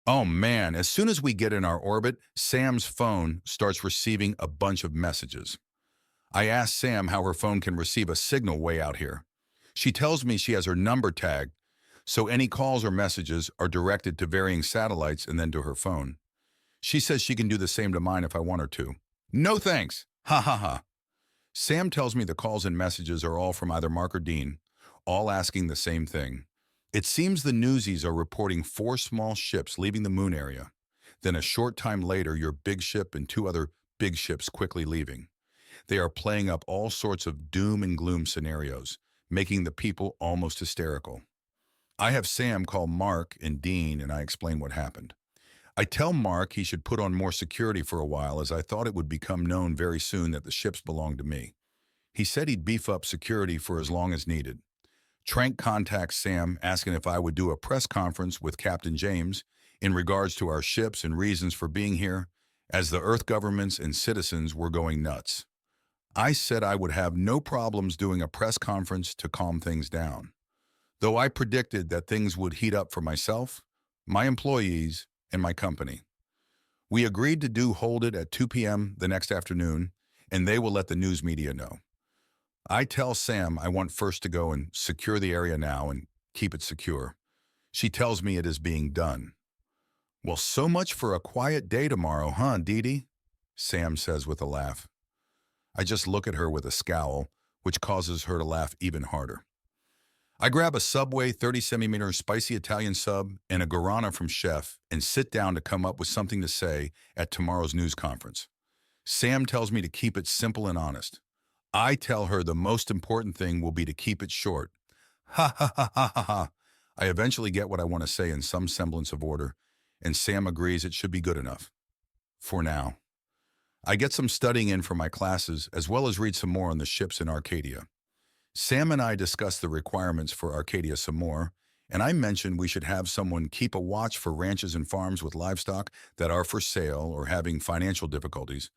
Oh man, as soon as we get in our orbit, Sam's phone starts receiving a bunch of messages. I ask Sam how her phone can receive a signal way out here. She tells me she has her number tagged, so any calls or messages are directed to varying satellites and then to her phone. She says she can do the same to mine if I want her to. No thanks! Ha ha ha. Sam tells me the calls and messages are all from either Mark or Dean, all asking the same thing. It seems the newsies are reporting 4 small ships leaving the moon area. Then a short time later, your big ship and 2 other big ships quickly leaving. They are playing up all sorts of doom and gloom scenarios, making the people almost hysterical. I have Sam call Mark and Dean and I explain what happened. I tell Mark he should put on more security for a while as I thought it would become known very soon that the ships belonged to me. He said he'd beef up security for as long as needed. Trank contacts Sam asking if I would do a press conference with Captain James in regards to our ships and reasons for being here, as the Earth governments and citizens were going nuts. I said I would have no problems doing a press conference to calm things down, though I predicted that things would heat up for myself, my employees, and my company. We agreed to hold it at 2 p.m. the next afternoon, and they will let the news media know. I tell Sam I want first to go and secure the area now and keep it secure. She tells me it is being done. Well, so much for a quiet day tomorrow, huh, Dee Dee? Sam says with a laugh. I just look at her with a scowl, which causes her to laugh even harder. I grab a Subway 30cm spicy Italian sub and a guarana from Chef and sit down to come up with something to say at tomorrow's news conference. Sam tells me to keep it simple and honest. I tell her the most important thing will be to keep it short. Ha ha ha ha ha ha. I eventually get what I want to say in some semblance of order, and Sam agrees it should be good enough. For now. I get some studying in for my classes, as well as read some more on the ships in Arcadia. Sam and I discuss the requirements for Arcadia some more, and I mentioned we should have someone keep a watch for ranches and farms with livestock that are for sale or having financial difficulties,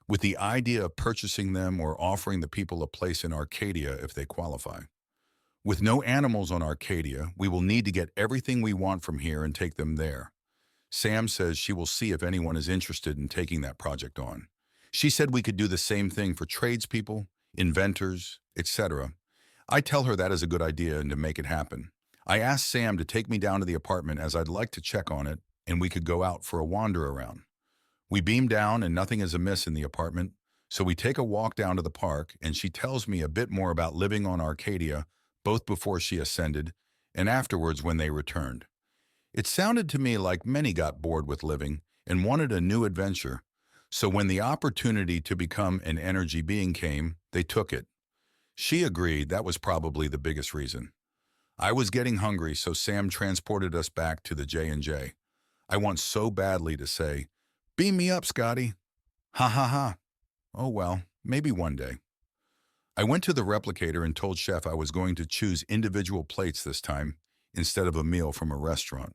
with the idea of purchasing them or offering the people a place in Arcadia if they qualify. With no animals on Arcadia, we will need to get everything we want from here and take them there. Sam says she will see if anyone is interested in taking that project on. She said we could do the same thing for tradespeople, inventors, etc. I tell her that is a good idea and to make it happen. I asked Sam to take me down to the apartment as I'd like to check on it and we could go out for a wander around. We beam down and nothing is amiss in the apartment, so we take a walk down to the park and she tells me a bit more about living on Arcadia, both before she ascended and afterwards when they returned. It sounded to me like many got bored with living and wanted a new adventure, so when the opportunity to become an energy being came, they took it. She agreed that was probably the biggest reason. I was getting hungry, so Sam transported us back to the J&J. I want so badly to say, "Beam me up, Scotty." Ha ha ha. Oh well, maybe one day. I went to the replicator and told Chef I was going to choose individual plates this time, instead of a meal from a restaurant.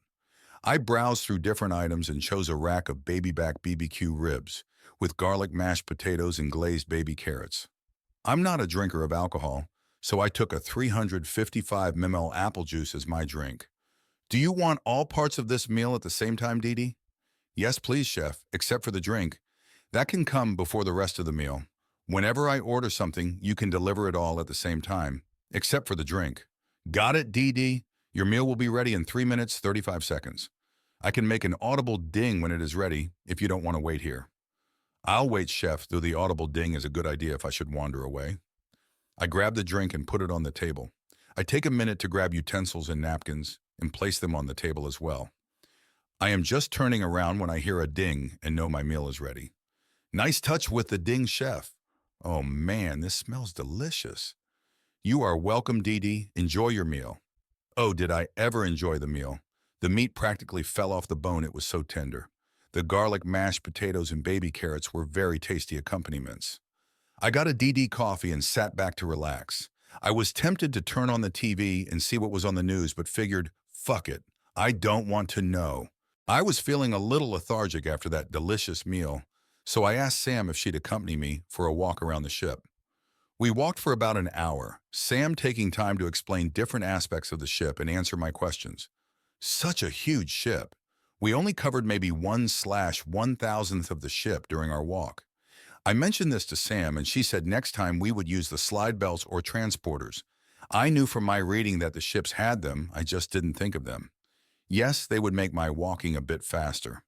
I browsed through different items and chose a rack of baby back BBQ ribs with garlic mashed potatoes and glazed baby carrots. I'm not a drinker of alcohol, so I took a 355 ml apple juice as my drink. Do you want all parts of this meal at the same time, Dee Dee? Yes, please, Chef, except for the drink. That can come before the rest of the meal. Whenever I order something, you can deliver it all at the same time, except for the drink. Got it, Dee Dee? Your meal will be ready in 3 minutes, 35 seconds. I can make an audible ding when it is ready if you don't want to wait here. I'll wait, Chef, though the audible ding is a good idea if I should wander away. I grab the drink and put it on the table. I take a minute to grab utensils and napkins and place them on the table as well. I am just turning around when I hear a ding and know my meal is ready. Nice touch with the ding, Chef. Oh man, this smells delicious. You are welcome, Dee Dee. Enjoy your meal. Oh, did I ever enjoy the meal. The meat practically fell off the bone, it was so tender. The garlic mashed potatoes and baby carrots were very tasty accompaniments. I got a DD coffee and sat back to relax. I was tempted to turn on the TV and see what was on the news, but figured, fuck it, I don't want to know. I was feeling a little lethargic after that delicious meal, so I asked Sam if she'd accompany me for a walk around the ship. We walked for about an hour, Sam taking time to explain different aspects of the ship and answer my questions. Such a huge ship. We only covered maybe 1/1000th of the ship during our walk. I mentioned this to Sam, and she said next time we would use the slide belts or transporters. I knew from my reading that the ships had them, I just didn't think of them. Yes, they would make my walking a bit faster.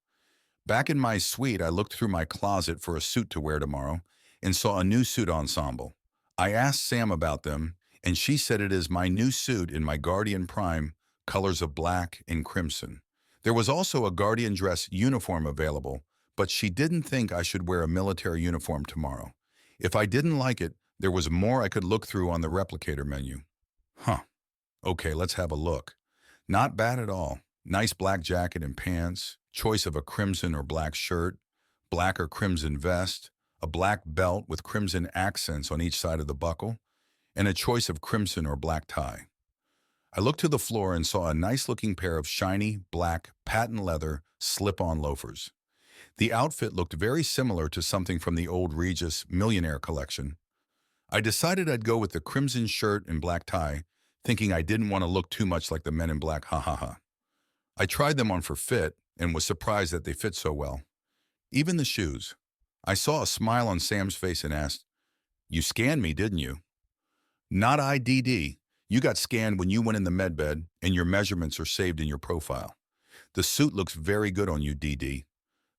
Back in my suite, I looked through my closet for a suit to wear tomorrow and saw a new suit ensemble. I asked Sam about them, and she said it is my new suit in my Guardian Prime, colors of black and crimson. There was also a Guardian dress uniform available, but she didn't think I should wear a military uniform tomorrow. If I didn't like it, there was more I could look through on the replicator menu. Huh. Okay, let's have a look. Not bad at all. Nice black jacket and pants, choice of a crimson or black shirt, black or crimson vest, a black belt with crimson accents on each side of the buckle, and a choice of crimson or black tie. I looked to the floor and saw a nice-looking pair of shiny, black, patent leather, slip-on loafers. The outfit looked very similar to something from the old Regis Millionaire collection. I decided I'd go with the crimson shirt and black tie, thinking I didn't want to look too much like the Men in Black, ha ha ha. I tried them on for fit and was surprised that they fit so well. Even the shoes. I saw a smile on Sam's face and asked, "You scanned me, didn't you?" "Not I, DD. You got scanned when you went in the medbed, and your measurements are saved in your profile. The suit looks very good on you, DD.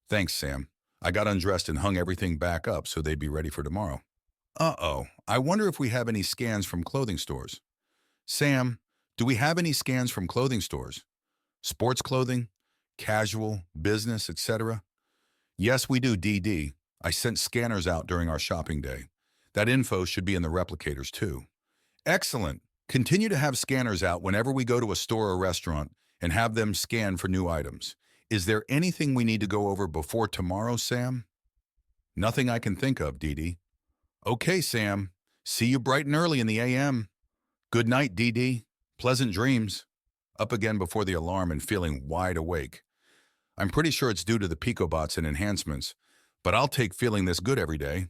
Thanks, Sam. I got undressed and hung everything back up so they'd be ready for tomorrow." Uh-oh, I wonder if we have any scans from clothing stores. Sam, do we have any scans from clothing stores? Sports clothing, casual, business, etc.? Yes, we do, DD. I sent scanners out during our shopping day. That info should be in the replicators, too. Excellent. Continue to have scanners out whenever we go to a store or restaurant and have them scan for new items. Is there anything we need to go over before tomorrow, Sam? Nothing I can think of, DD. Okay, Sam. See you bright and early in the AM. Good night, DD. Pleasant dreams. Up again before the alarm and feeling wide awake. I'm pretty sure it's due to the picobots and enhancements, but I'll take feeling this good every day.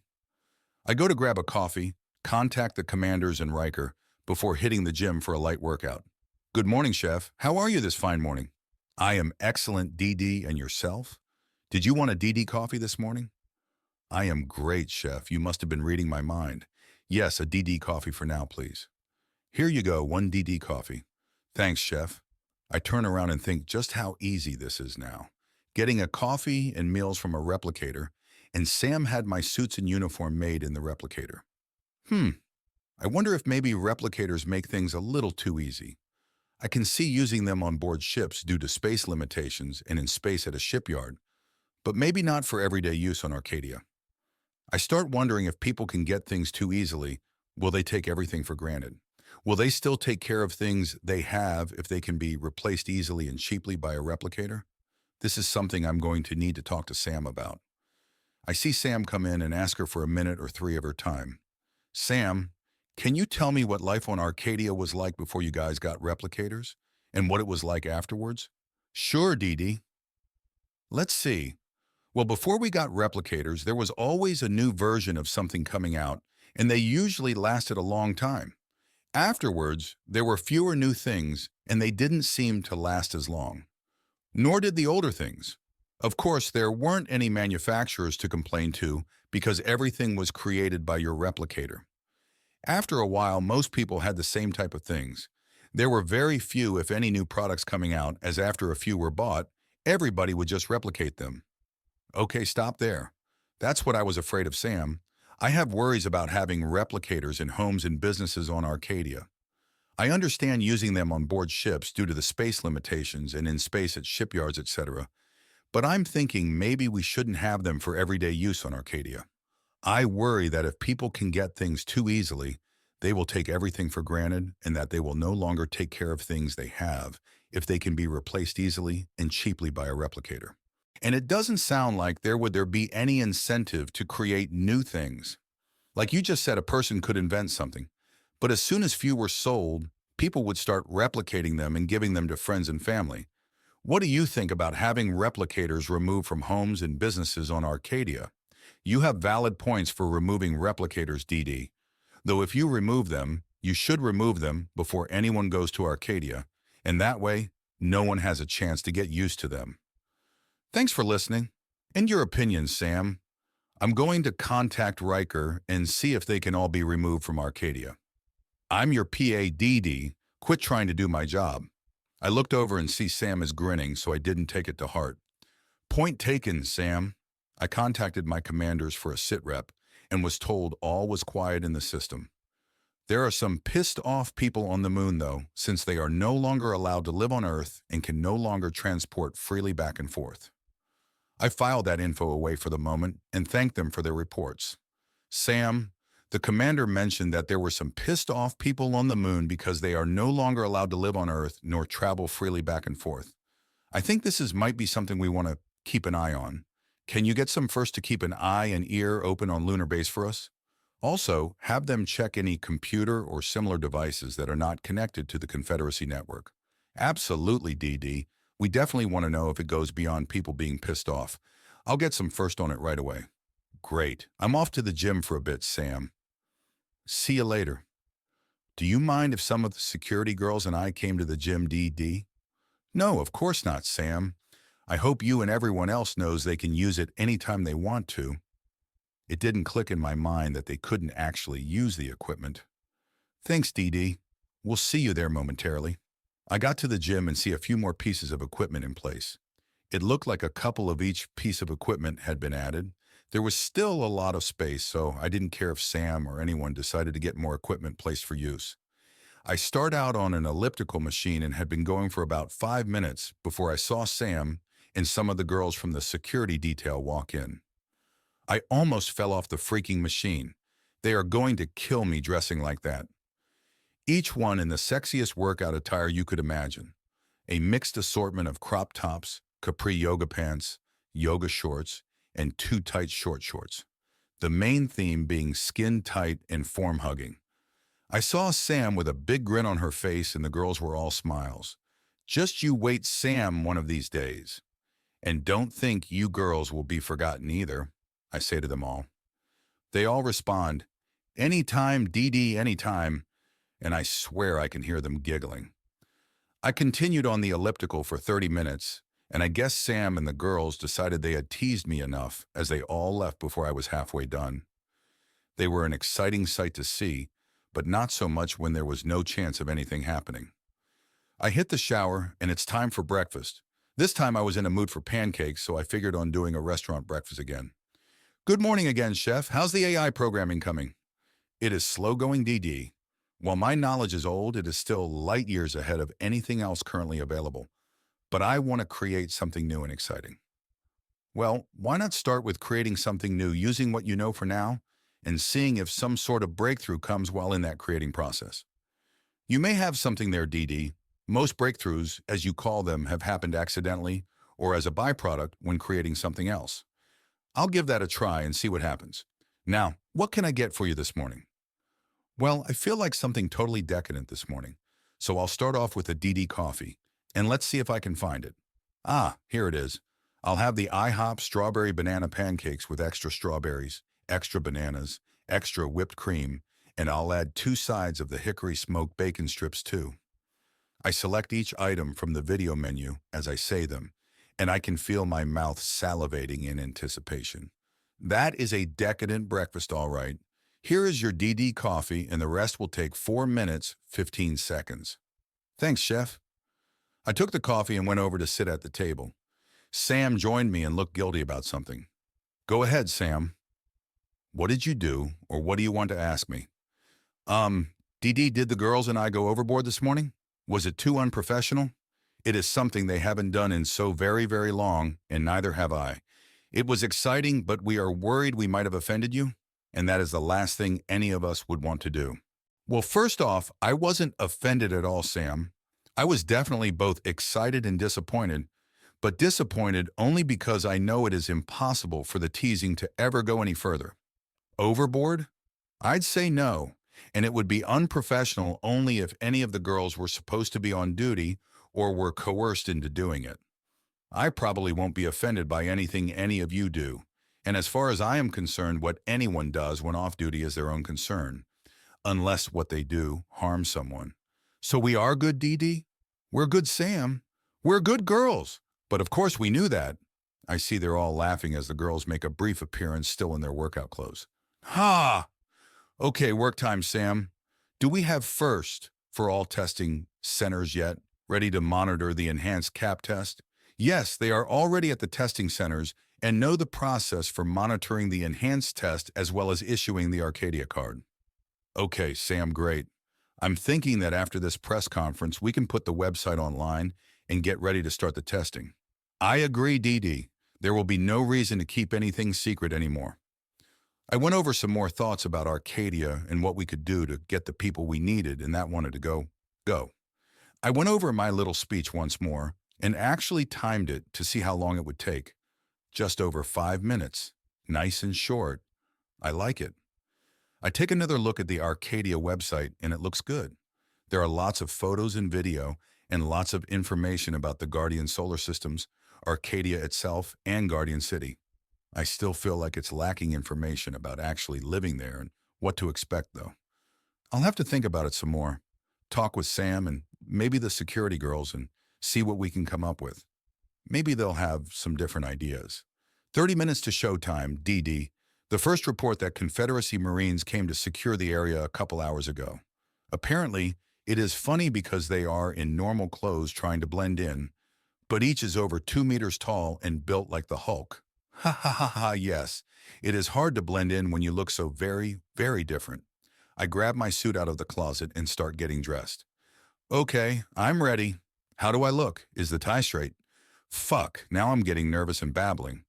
I go to grab a coffee, contact the commanders and Riker before hitting the gym for a light workout. Good morning, Chef. How are you this fine morning? I am excellent, DD, and yourself? Did you want a DD coffee this morning? I am great, Chef. You must have been reading my mind. Yes, a DD coffee for now, please. Here you go, one DD coffee. Thanks, Chef. I turn around and think just how easy this is now. Getting a coffee and meals from a replicator, and Sam had my suits and uniform made in the replicator. I wonder if maybe replicators make things a little too easy. I can see using them on board ships due to space limitations and in space at a shipyard, but maybe not for everyday use on Arcadia. I start wondering if people can get things too easily, will they take everything for granted? Will they still take care of things they have if they can be replaced easily and cheaply by a replicator? This is something I'm going to need to talk to Sam about. I see Sam come in and ask her for a minute or three of her time. Sam, can you tell me what life on Arcadia was like before you guys got replicators, and what it was like afterwards? Sure, DD. Let's see. Well, before we got replicators, there was always a new version of something coming out, and they usually lasted a long time. Afterwards, there were fewer new things, and they didn't seem to last as long. Nor did the older things. Of course, there weren't any manufacturers to complain to because everything was created by your replicator. After a while, most people had the same type of things. There were very few, if any, new products coming out, as after a few were bought, everybody would just replicate them. Okay, stop there. That's what I was afraid of, Sam. I have worries about having replicators in homes and businesses on Arcadia. I understand using them on board ships due to the space limitations and in space at shipyards, etc. But I'm thinking maybe we shouldn't have them for everyday use on Arcadia. I worry that if people can get things too easily, they will take everything for granted and that they will no longer take care of things they have if they can be replaced easily and cheaply by a replicator. And it doesn't sound like there would be any incentive to create new things. Like you just said, a person could invent something, but as soon as few were sold, people would start replicating them and giving them to friends and family. What do you think about having replicators removed from homes and businesses on Arcadia? You have valid points for removing replicators, DD. Though if you remove them, you should remove them before anyone goes to Arcadia, and that way, no one has a chance to get used to them. Thanks for listening. In your opinion, Sam, I'm going to contact Riker and see if they can all be removed from Arcadia. I'm your PA DD. Quit trying to do my job. I looked over and see Sam is grinning, so I didn't take it to heart. Point taken, Sam. I contacted my commanders for a sit rep and was told all was quiet in the system. There are some pissed off people on the moon, though, since they are no longer allowed to live on Earth and can no longer transport freely back and forth. I filed that info away for the moment and thanked them for their reports. Sam, the commander mentioned that there were some pissed off people on the moon because they are no longer allowed to live on Earth nor travel freely back and forth. I think might be something we want to keep an eye on. Can you get some first to keep an eye and ear open on lunar base for us? Also, have them check any computer or similar devices that are not connected to the Confederacy network. Absolutely, DD. We definitely want to know if it goes beyond people being pissed off. I'll get some first on it right away. Great. I'm off to the gym for a bit, Sam. See you later. Do you mind if some of the security girls and I came to the gym, DD? No, of course not, Sam. I hope you and everyone else knows they can use it anytime they want to. It didn't click in my mind that they couldn't actually use the equipment. Thanks, DD. We'll see you there momentarily. I got to the gym and see a few more pieces of equipment in place. It looked like a couple of each piece of equipment had been added. There was still a lot of space, so I didn't care if Sam or anyone decided to get more equipment placed for use. I started out on an elliptical machine and had been going for about 5 minutes before I saw Sam and some of the girls from the security detail walk in. I almost fell off the freaking machine. They are going to kill me dressing like that. Each one in the sexiest workout attire you could imagine. A mixed assortment of crop tops, capri yoga pants, yoga shorts, and too tight short shorts. The main theme being skin tight and form hugging. I saw Sam with a big grin on her face and the girls were all smiles. Just you wait, Sam, one of these days. And don't think you girls will be forgotten either, I say to them all. They all respond, anytime, DD, anytime, and I swear I can hear them giggling. I continued on the elliptical for 30 minutes, and I guess Sam and the girls decided they had teased me enough as they all left before I was halfway done. They were an exciting sight to see, but not so much when there was no chance of anything happening. I hit the shower, and it's time for breakfast. This time I was in a mood for pancakes, so I figured on doing a restaurant breakfast again. Good morning again, Chef. How's the AI programming coming? It is slow going, DD. While my knowledge is old, it is still light years ahead of anything else currently available. But I want to create something new and exciting. Well, why not start with creating something new using what you know for now and seeing if some sort of breakthrough comes while in that creating process? You may have something there, DD. Most breakthroughs, as you call them, have happened accidentally or as a byproduct when creating something else. I'll give that a try and see what happens. Now, what can I get for you this morning? Well, I feel like something totally decadent this morning, so I'll start off with a DD coffee, and let's see if I can find it. Ah, here it is. I'll have the IHOP strawberry banana pancakes with extra strawberries, extra bananas, extra whipped cream, and I'll add 2 sides of the hickory smoked bacon strips too. I select each item from the video menu as I say them, and I can feel my mouth salivating in anticipation. That is a decadent breakfast, all right. Here is your DD coffee, and the rest will take 4 minutes, 15 seconds. Thanks, Chef. I took the coffee and went over to sit at the table. Sam joined me and looked guilty about something. Go ahead, Sam. What did you do, or what do you want to ask me? DD, did the girls and I go overboard this morning? Was it too unprofessional? It is something they haven't done in so very, very long, and neither have I. It was exciting, but we are worried we might have offended you, and that is the last thing any of us would want to do. Well, first off, I wasn't offended at all, Sam. I was definitely both excited and disappointed, but disappointed only because I know it is impossible for the teasing to ever go any further. Overboard? I'd say no, and it would be unprofessional only if any of the girls were supposed to be on duty or were coerced into doing it. I probably won't be offended by anything any of you do, and as far as I am concerned, what anyone does when off duty is their own concern, unless what they do harms someone. So we are good, DD? We're good, Sam. We're good girls. But of course we knew that. I see they're all laughing as the girls make a brief appearance still in their workout clothes. Ha! Okay, work time, Sam. Do we have first for all testing centers yet, ready to monitor the enhanced cap test? Yes, they are already at the testing centers and know the process for monitoring the enhanced test as well as issuing the Arcadia card. Okay, Sam, great. I'm thinking that after this press conference, we can put the website online and get ready to start the testing. I agree, Dee. There will be no reason to keep anything secret anymore. I went over some more thoughts about Arcadia and what we could do to get the people we needed and that wanted to go. I went over my little speech once more and actually timed it to see how long it would take. Just over 5 minutes. Nice and short. I like it. I take another look at the Arcadia website and it looks good. There are lots of photos and video and lots of information about the Guardian solar systems, Arcadia itself, and Guardian City. I still feel like it's lacking information about actually living there and what to expect, though. I'll have to think about it some more, talk with Sam and maybe the security girls and see what we can come up with. Maybe they'll have some different ideas. 30 minutes to showtime, DD. The first report that Confederacy Marines came to secure the area a couple hours ago. Apparently, it is funny because they are in normal clothes trying to blend in, but each is over 2 meters tall and built like the Hulk. Ha ha ha ha, yes. It is hard to blend in when you look so very, very different. I grab my suit out of the closet and start getting dressed. Okay, I'm ready. How do I look? Is the tie straight? Fuck, now I'm getting nervous and babbling.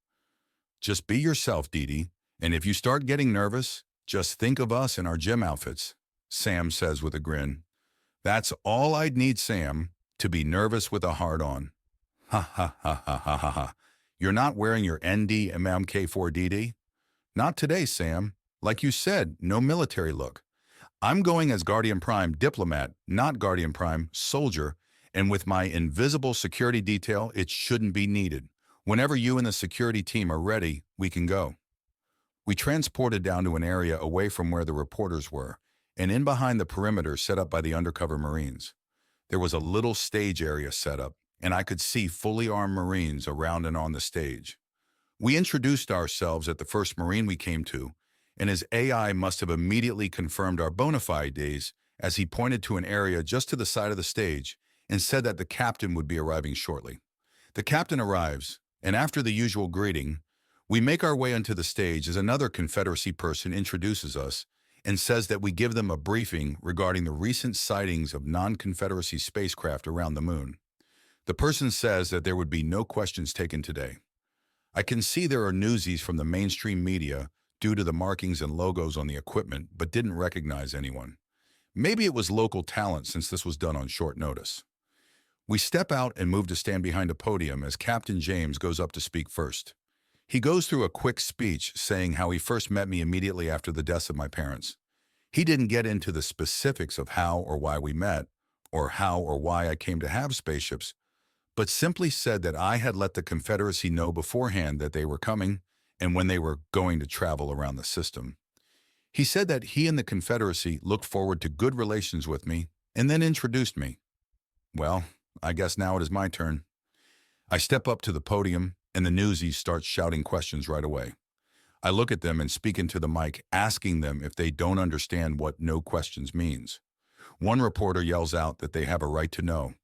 Just be yourself, Dee. And if you start getting nervous, just think of us in our gym outfits, Sam says with a grin. That's all I'd need, Sam, to be nervous with a hard-on. Ha ha ha ha ha ha ha. You're not wearing your ND-MMK4DD? Not today, Sam. Like you said, no military look. I'm going as Guardian Prime diplomat, not Guardian Prime soldier, and with my invisible security detail, it shouldn't be needed. Whenever you and the security team are ready, we can go. We transported down to an area away from where the reporters were, and in behind the perimeter set up by the undercover Marines. There was a little stage area set up, and I could see fully armed Marines around and on the stage. We introduced ourselves at the first Marine we came to, and his AI must have immediately confirmed our bona fide days as he pointed to an area just to the side of the stage and said that the captain would be arriving shortly. The captain arrives, and after the usual greeting, we make our way onto the stage as another Confederacy person introduces us and says that we give them a briefing regarding the recent sightings of non-Confederacy spacecraft around the moon. The person says that there would be no questions taken today. I can see there are newsies from the mainstream media due to the markings and logos on the equipment, but didn't recognize anyone. Maybe it was local talent since this was done on short notice. We step out and move to stand behind a podium as Captain James goes up to speak first. He goes through a quick speech saying how he first met me immediately after the deaths of my parents. He didn't get into the specifics of how or why we met, or how or why I came to have spaceships, but simply said that I had let the Confederacy know beforehand that they were coming and when they were going to travel around the system. He said that he and the Confederacy looked forward to good relations with me and then introduced me. Well, I guess now it is my turn. I step up to the podium and the newsies start shouting questions right away. I look at them and speak into the mic, asking them if they don't understand what no questions means. One reporter yells out that they have a right to know.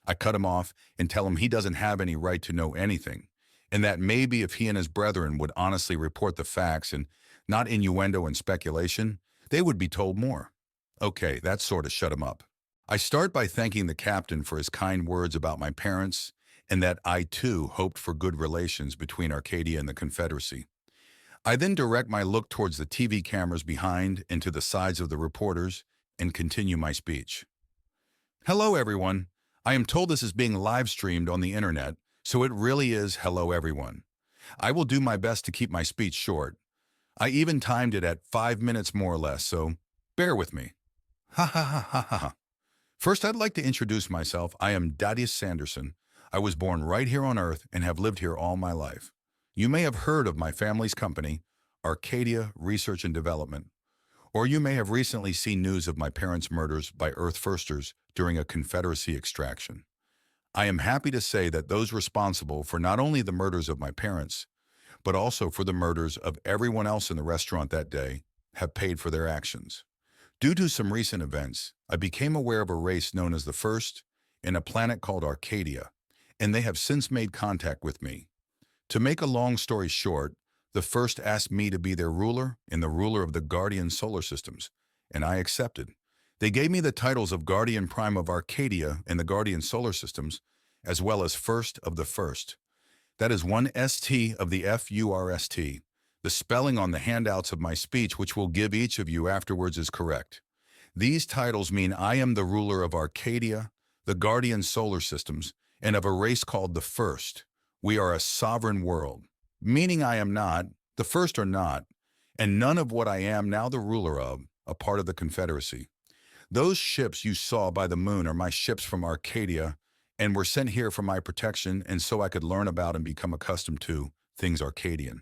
I cut him off and tell him he doesn't have any right to know anything, and that maybe if he and his brethren would honestly report the facts and not innuendo and speculation, they would be told more. Okay, that sort of shut him up. I start by thanking the captain for his kind words about my parents and that I, too, hoped for good relations between Arcadia and the Confederacy. I then direct my look towards the TV cameras behind and to the sides of the reporters and continue my speech. Hello, everyone. I am told this is being live-streamed on the internet, so it really is hello, everyone. I will do my best to keep my speech short. I even timed it at 5 minutes more or less, so bear with me. Ha ha ha ha ha ha. First, I'd like to introduce myself. I am Dadius Sanderson. I was born right here on Earth and have lived here all my life. You may have heard of my family's company, Arcadia Research and Development, or you may have recently seen news of my parents' murders by Earth Firsters during a Confederacy extraction. I am happy to say that those responsible for not only the murders of my parents, but also for the murders of everyone else in the restaurant that day, have paid for their actions. Due to some recent events, I became aware of a race known as the First in a planet called Arcadia, and they have since made contact with me. To make a long story short, the First asked me to be their ruler and the ruler of the Guardian solar systems, and I accepted. They gave me the titles of Guardian Prime of Arcadia and the Guardian solar systems, as well as First of the First. That is one ST of the FURST. The spelling on the handouts of my speech, which we'll give each of you afterwards, is correct. These titles mean I am the ruler of Arcadia, the Guardian solar systems, and of a race called the First. We are a sovereign world, meaning I am not, the First are not, and none of what I am now the ruler of, a part of the Confederacy. Those ships you saw by the moon are my ships from Arcadia, and were sent here for my protection and so I could learn about and become accustomed to things Arcadian.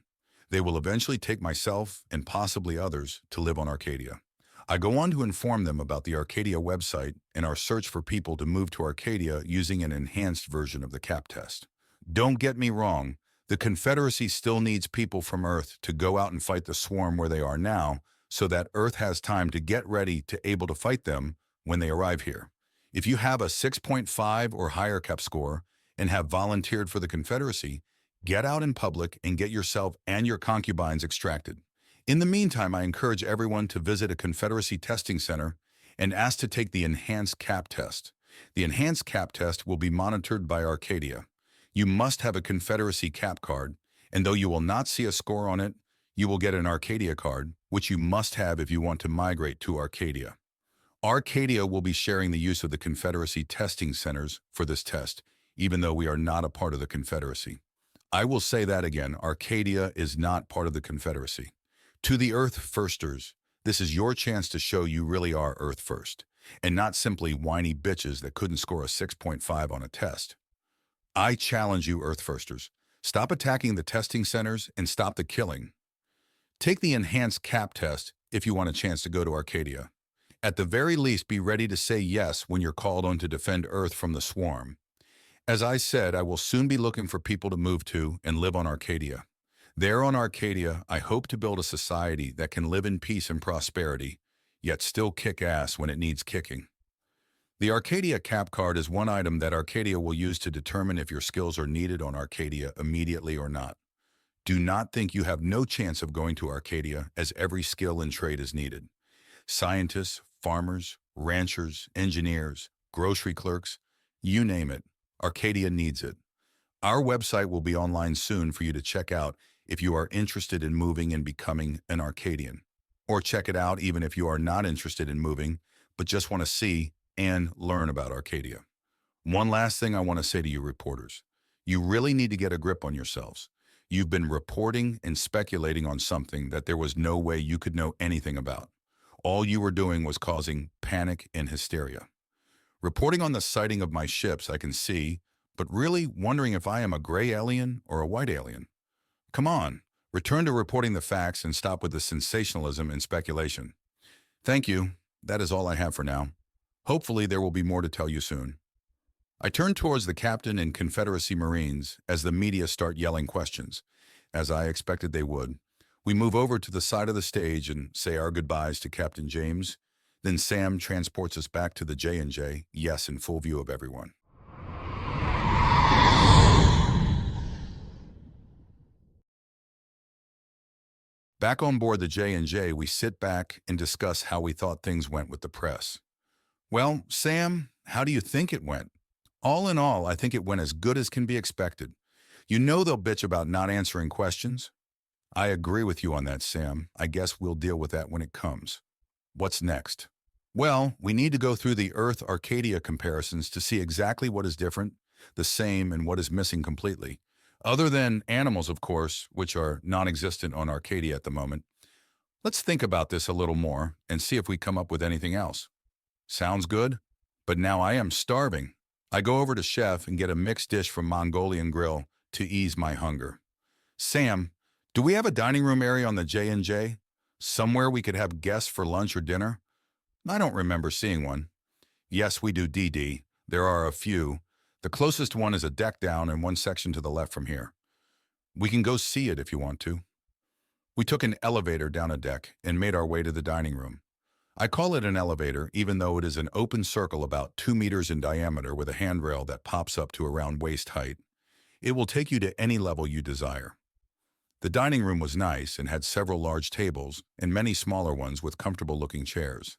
They will eventually take myself, and possibly others, to live on Arcadia. I go on to inform them about the Arcadia website and our search for people to move to Arcadia using an enhanced version of the CAP test. Don't get me wrong, the Confederacy still needs people from Earth to go out and fight the swarm where they are now, so that Earth has time to get ready to able to fight them when they arrive here. If you have a 6.5 or higher CAP score and have volunteered for the Confederacy, get out in public and get yourself and your concubines extracted. In the meantime, I encourage everyone to visit a Confederacy testing center and ask to take the Enhanced CAP test. The Enhanced CAP test will be monitored by Arcadia. You must have a Confederacy CAP card, and though you will not see a score on it, you will get an Arcadia card, which you must have if you want to migrate to Arcadia. Arcadia will be sharing the use of the Confederacy testing centers for this test, even though we are not a part of the Confederacy. I will say that again, Arcadia is not part of the Confederacy. To the Earth Firsters, this is your chance to show you really are Earth First, and not simply whiny bitches that couldn't score a 6.5 on a test. I challenge you, Earth Firsters. Stop attacking the testing centers and stop the killing. Take the Enhanced CAP test if you want a chance to go to Arcadia. At the very least, be ready to say yes when you're called on to defend Earth from the swarm. As I said, I will soon be looking for people to move to and live on Arcadia. There on Arcadia, I hope to build a society that can live in peace and prosperity, yet still kick ass when it needs kicking. The Arcadia CAP card is one item that Arcadia will use to determine if your skills are needed on Arcadia immediately or not. Do not think you have no chance of going to Arcadia, as every skill and trade is needed. Scientists, farmers, ranchers, engineers, grocery clerks, you name it, Arcadia needs it. Our website will be online soon for you to check out if you are interested in moving and becoming an Arcadian. Or check it out even if you are not interested in moving, but just want to see and learn about Arcadia. One last thing I want to say to you reporters. You really need to get a grip on yourselves. You've been reporting and speculating on something that there was no way you could know anything about. All you were doing was causing panic and hysteria. Reporting on the sighting of my ships I can see, but really wondering if I am a gray alien or a white alien. Come on, return to reporting the facts and stop with the sensationalism and speculation. Thank you. That is all I have for now. Hopefully there will be more to tell you soon. I turn towards the captain and Confederacy Marines as the media start yelling questions, as I expected they would. We move over to the side of the stage and say our goodbyes to Captain James. Then Sam transports us back to the J&J, yes, in full view of everyone. Back on board the J&J, we sit back and discuss how we thought things went with the press. Well, Sam, how do you think it went? All in all, I think it went as good as can be expected. You know they'll bitch about not answering questions. I agree with you on that, Sam. I guess we'll deal with that when it comes. What's next? Well, we need to go through the Earth-Arcadia comparisons to see exactly what is different, the same, and what is missing completely. Other than animals, of course, which are non-existent on Arcadia at the moment. Let's think about this a little more and see if we come up with anything else. Sounds good? But now I am starving. I go over to Chef and get a mixed dish from Mongolian Grill to ease my hunger. Sam, do we have a dining room area on the J&J? Somewhere we could have guests for lunch or dinner? I don't remember seeing one. Yes, we do, DD. There are a few. The closest one is a deck down and one section to the left from here. We can go see it if you want to. We took an elevator down a deck and made our way to the dining room. I call it an elevator even though it is an open circle about 2 meters in diameter with a handrail that pops up to around waist height. It will take you to any level you desire. The dining room was nice and had several large tables and many smaller ones with comfortable-looking chairs.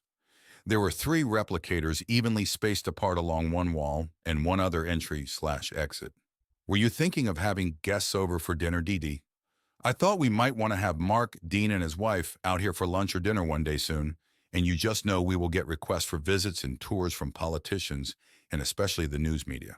There were 3 replicators evenly spaced apart along one wall and one other entry/exit. Were you thinking of having guests over for dinner, Dee? I thought we might want to have Mark, Dean, and his wife out here for lunch or dinner one day soon, and you just know we will get requests for visits and tours from politicians and especially the news media.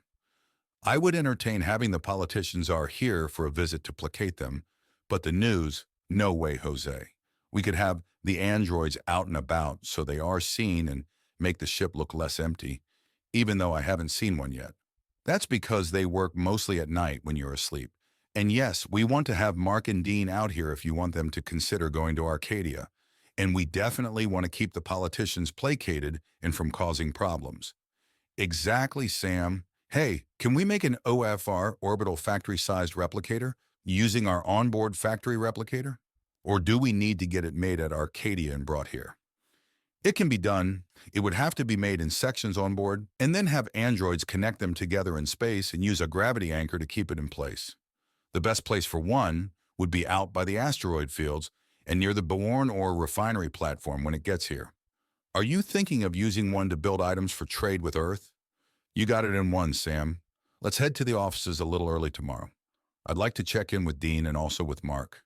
I would entertain having the politicians are here for a visit to placate them, but the news, no way, Jose. We could have the androids out and about so they are seen and make the ship look less empty, even though I haven't seen one yet. That's because they work mostly at night when you're asleep. And yes, we want to have Mark and Dean out here if you want them to consider going to Arcadia. And we definitely want to keep the politicians placated and from causing problems. Exactly, Sam. Hey, can we make an OFR, orbital factory-sized replicator, using our onboard factory replicator? Or do we need to get it made at Arcadia and brought here? It can be done. It would have to be made in sections on board, and then have androids connect them together in space and use a gravity anchor to keep it in place. The best place for one would be out by the asteroid fields and near the Bourne or refinery platform when it gets here. Are you thinking of using one to build items for trade with Earth? You got it in one, Sam. Let's head to the offices a little early tomorrow. I'd like to check in with Dean and also with Mark.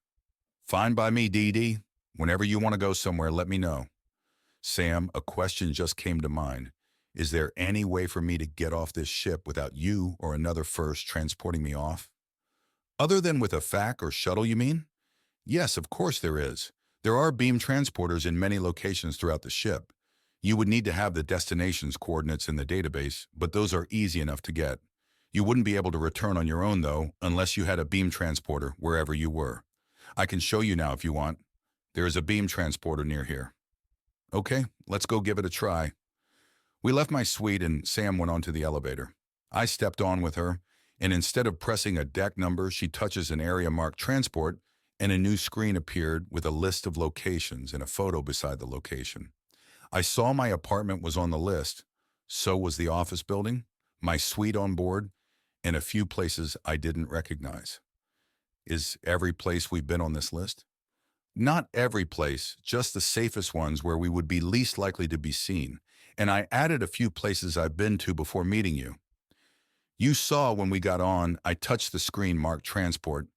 Fine by me, Dee. Whenever you want to go somewhere, let me know. Sam, a question just came to mind. Is there any way for me to get off this ship without you or another first transporting me off? Other than with a FAC or shuttle, you mean? Yes, of course there is. There are beam transporters in many locations throughout the ship. You would need to have the destination's coordinates in the database, but those are easy enough to get. You wouldn't be able to return on your own, though, unless you had a beam transporter wherever you were. I can show you now if you want. There is a beam transporter near here. Okay, let's go give it a try. We left my suite and Sam went onto the elevator. I stepped on with her, and instead of pressing a deck number, she touches an area marked transport, and a new screen appeared with a list of locations and a photo beside the location. I saw my apartment was on the list, so was the office building, my suite on board, and a few places I didn't recognize. Is every place we've been on this list? Not every place, just the safest ones where we would be least likely to be seen, and I added a few places I've been to before meeting you. You saw when we got on, I touched the screen marked transport.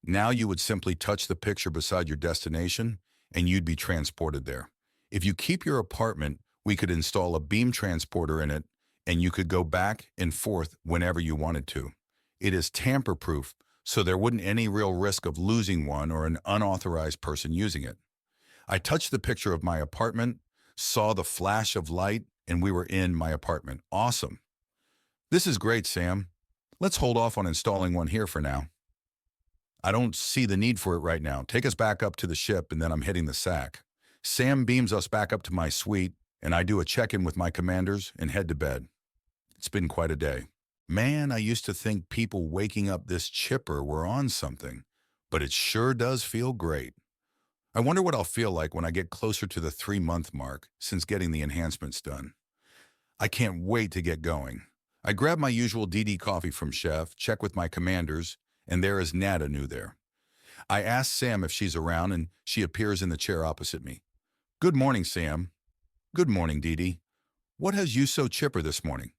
Now you would simply touch the picture beside your destination, and you'd be transported there. If you keep your apartment, we could install a beam transporter in it, and you could go back and forth whenever you wanted to. It is tamper-proof, so there wouldn't any real risk of losing one or an unauthorized person using it. I touched the picture of my apartment, saw the flash of light, and we were in my apartment. Awesome. This is great, Sam. Let's hold off on installing one here for now. I don't see the need for it right now. Take us back up to the ship, and then I'm hitting the sack. Sam beams us back up to my suite, and I do a check-in with my commanders and head to bed. It's been quite a day. Man, I used to think people waking up this chipper were on something, but it sure does feel great. I wonder what I'll feel like when I get closer to the 3-month mark since getting the enhancements done. I can't wait to get going. I grab my usual DD coffee from Chef, check with my commanders, and there is Nada new there. I ask Sam if she's around, and she appears in the chair opposite me. Good morning, Sam. Good morning, Dee. What has you so chipper this morning?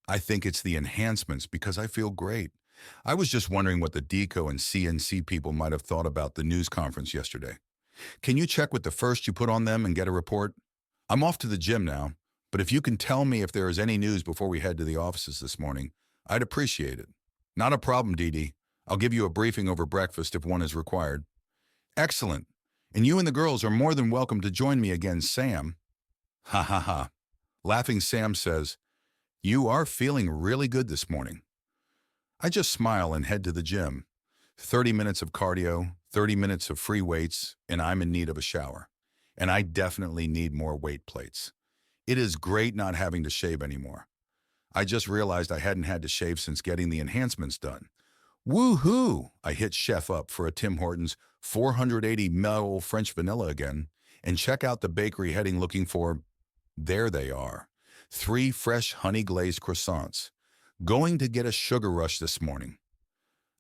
I think it's the enhancements because I feel great. I was just wondering what the DECO and CNC people might have thought about the news conference yesterday. Can you check with the first you put on them and get a report? I'm off to the gym now, but if you can tell me if there is any news before we head to the offices this morning, I'd appreciate it. Not a problem, Dee. I'll give you a briefing over breakfast if one is required. Excellent. And you and the girls are more than welcome to join me again, Sam. Ha ha ha. Laughing, Sam says, you are feeling really good this morning. I just smile and head to the gym. 30 minutes of cardio, 30 minutes of free weights, and I'm in need of a shower. And I definitely need more weight plates. It is great not having to shave anymore. I just realized I hadn't had to shave since getting the enhancements done. Woohoo! I hit Chef up for a Tim Hortons 480ml French vanilla again, and check out the bakery heading looking for... There they are. 3 fresh honey-glazed croissants. Going to get a sugar rush this morning.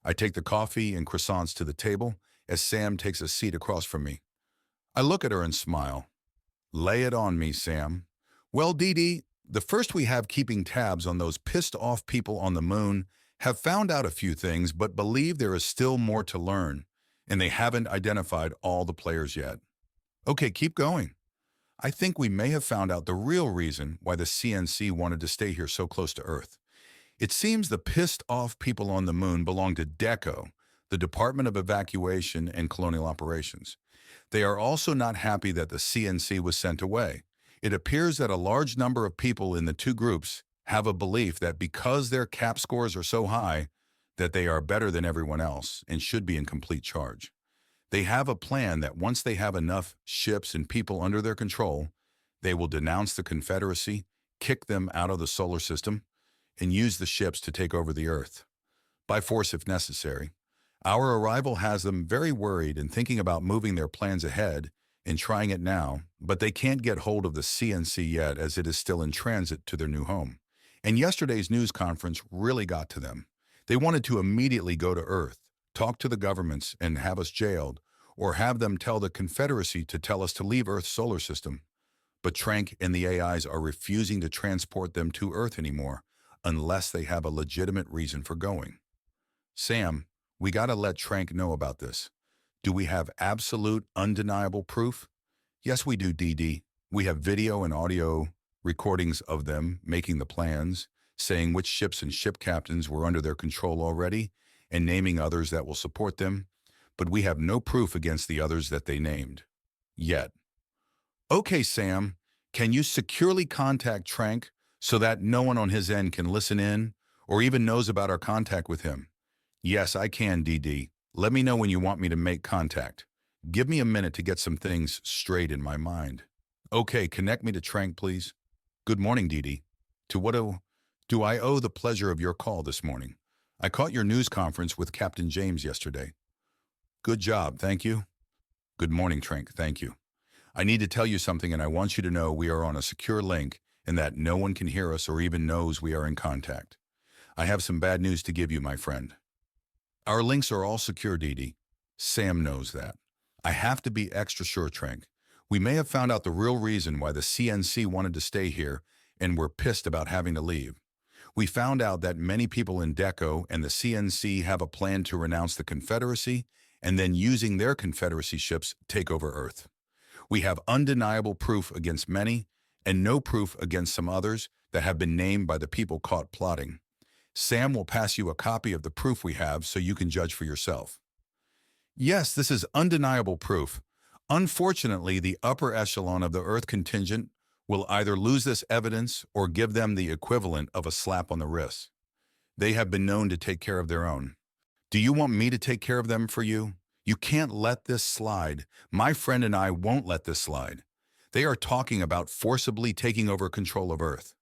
I take the coffee and croissants to the table as Sam takes a seat across from me. I look at her and smile. Lay it on me, Sam. Well, Dee Dee, the first we have keeping tabs on those pissed-off people on the moon have found out a few things but believe there is still more to learn, and they haven't identified all the players yet. Okay, keep going. I think we may have found out the real reason why the CNC wanted to stay here so close to Earth. It seems the pissed-off people on the moon belong to DECO, the Department of Evacuation and Colonial Operations. They are also not happy that the CNC was sent away. It appears that a large number of people in the two groups have a belief that because their cap scores are so high, that they are better than everyone else and should be in complete charge. They have a plan that once they have enough ships and people under their control, they will denounce the Confederacy, kick them out of the solar system, and use the ships to take over the Earth, by force if necessary. Our arrival has them very worried and thinking about moving their plans ahead and trying it now, but they can't get hold of the CNC yet as it is still in transit to their new home. And yesterday's news conference really got to them. They wanted to immediately go to Earth, talk to the governments and have us jailed, or have them tell the Confederacy to tell us to leave Earth's solar system. But Trank and the AIs are refusing to transport them to Earth anymore, unless they have a legitimate reason for going. Sam, we gotta let Trank know about this. Do we have absolute, undeniable proof? Yes, we do, DD. We have video and audio recordings of them making the plans, saying which ships and ship captains were under their control already, and naming others that will support them, but we have no proof against the others that they named. Yet. Okay, Sam, can you securely contact Trank so that no one on his end can listen in or even knows about our contact with him? Yes, I can, DD. Let me know when you want me to make contact. Give me a minute to get some things straight in my mind. Okay, connect me to Trank, please. Good morning, DD. To what do I owe the pleasure of your call this morning? I caught your news conference with Captain James yesterday. Good job, thank you. Good morning, Trank, thank you. I need to tell you something and I want you to know we are on a secure link and that no one can hear us or even knows we are in contact. I have some bad news to give you, my friend. Our links are all secure, DD. Sam knows that. I have to be extra sure, Trank. We may have found out the real reason why the CNC wanted to stay here and were pissed about having to leave. We found out that many people in DECO and the CNC have a plan to renounce the Confederacy and then using their Confederacy ships take over Earth. We have undeniable proof against many and no proof against some others that have been named by the people caught plotting. Sam will pass you a copy of the proof we have so you can judge for yourself. Yes, this is undeniable proof. Unfortunately, the upper echelon of the Earth contingent will either lose this evidence or give them the equivalent of a slap on the wrist. They have been known to take care of their own. Do you want me to take care of them for you? You can't let this slide. My friend and I won't let this slide. They are talking about forcibly taking over control of Earth.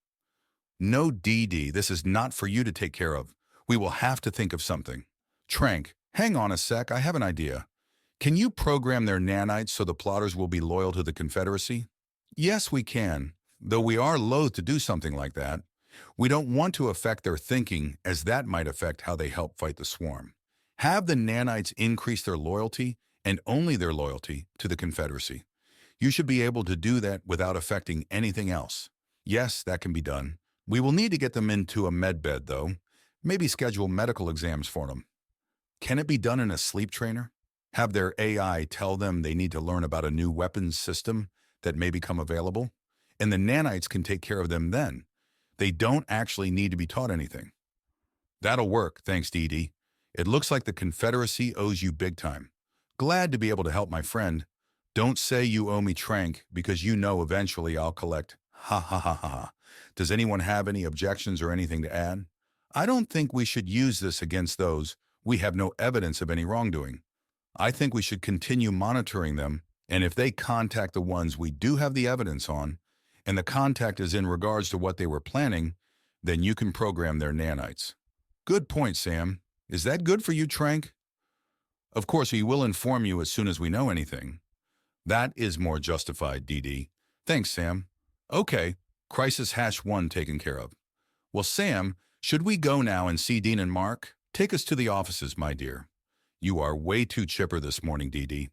No, DD, this is not for you to take care of. We will have to think of something. Trank, hang on a sec, I have an idea. Can you program their nanites so the plotters will be loyal to the Confederacy? Yes, we can, though we are loath to do something like that. We don't want to affect their thinking, as that might affect how they help fight the swarm. Have the nanites increase their loyalty, and only their loyalty, to the Confederacy. You should be able to do that without affecting anything else. Yes, that can be done. We will need to get them into a medbed, though. Maybe schedule medical exams for them. Can it be done in a sleep trainer? Have their AI tell them they need to learn about a new weapons system that may become available, and the nanites can take care of them then. They don't actually need to be taught anything. That'll work, thanks, DD. It looks like the Confederacy owes you big time. Glad to be able to help my friend. Don't say you owe me, Trank, because you know eventually I'll collect. Ha ha ha ha ha. Does anyone have any objections or anything to add? I don't think we should use this against those we have no evidence of any wrongdoing. I think we should continue monitoring them, and if they contact the ones we do have the evidence on, and the contact is in regards to what they were planning, Then you can program their nanites. Good point, Sam. Is that good for you, Trank? Of course, we will inform you as soon as we know anything. That is more justified, DD. Thanks, Sam. Okay, Crisis #1 taken care of. Well, Sam, should we go now and see Dean and Mark? Take us to the offices, my dear. You are way too chipper this morning, DD.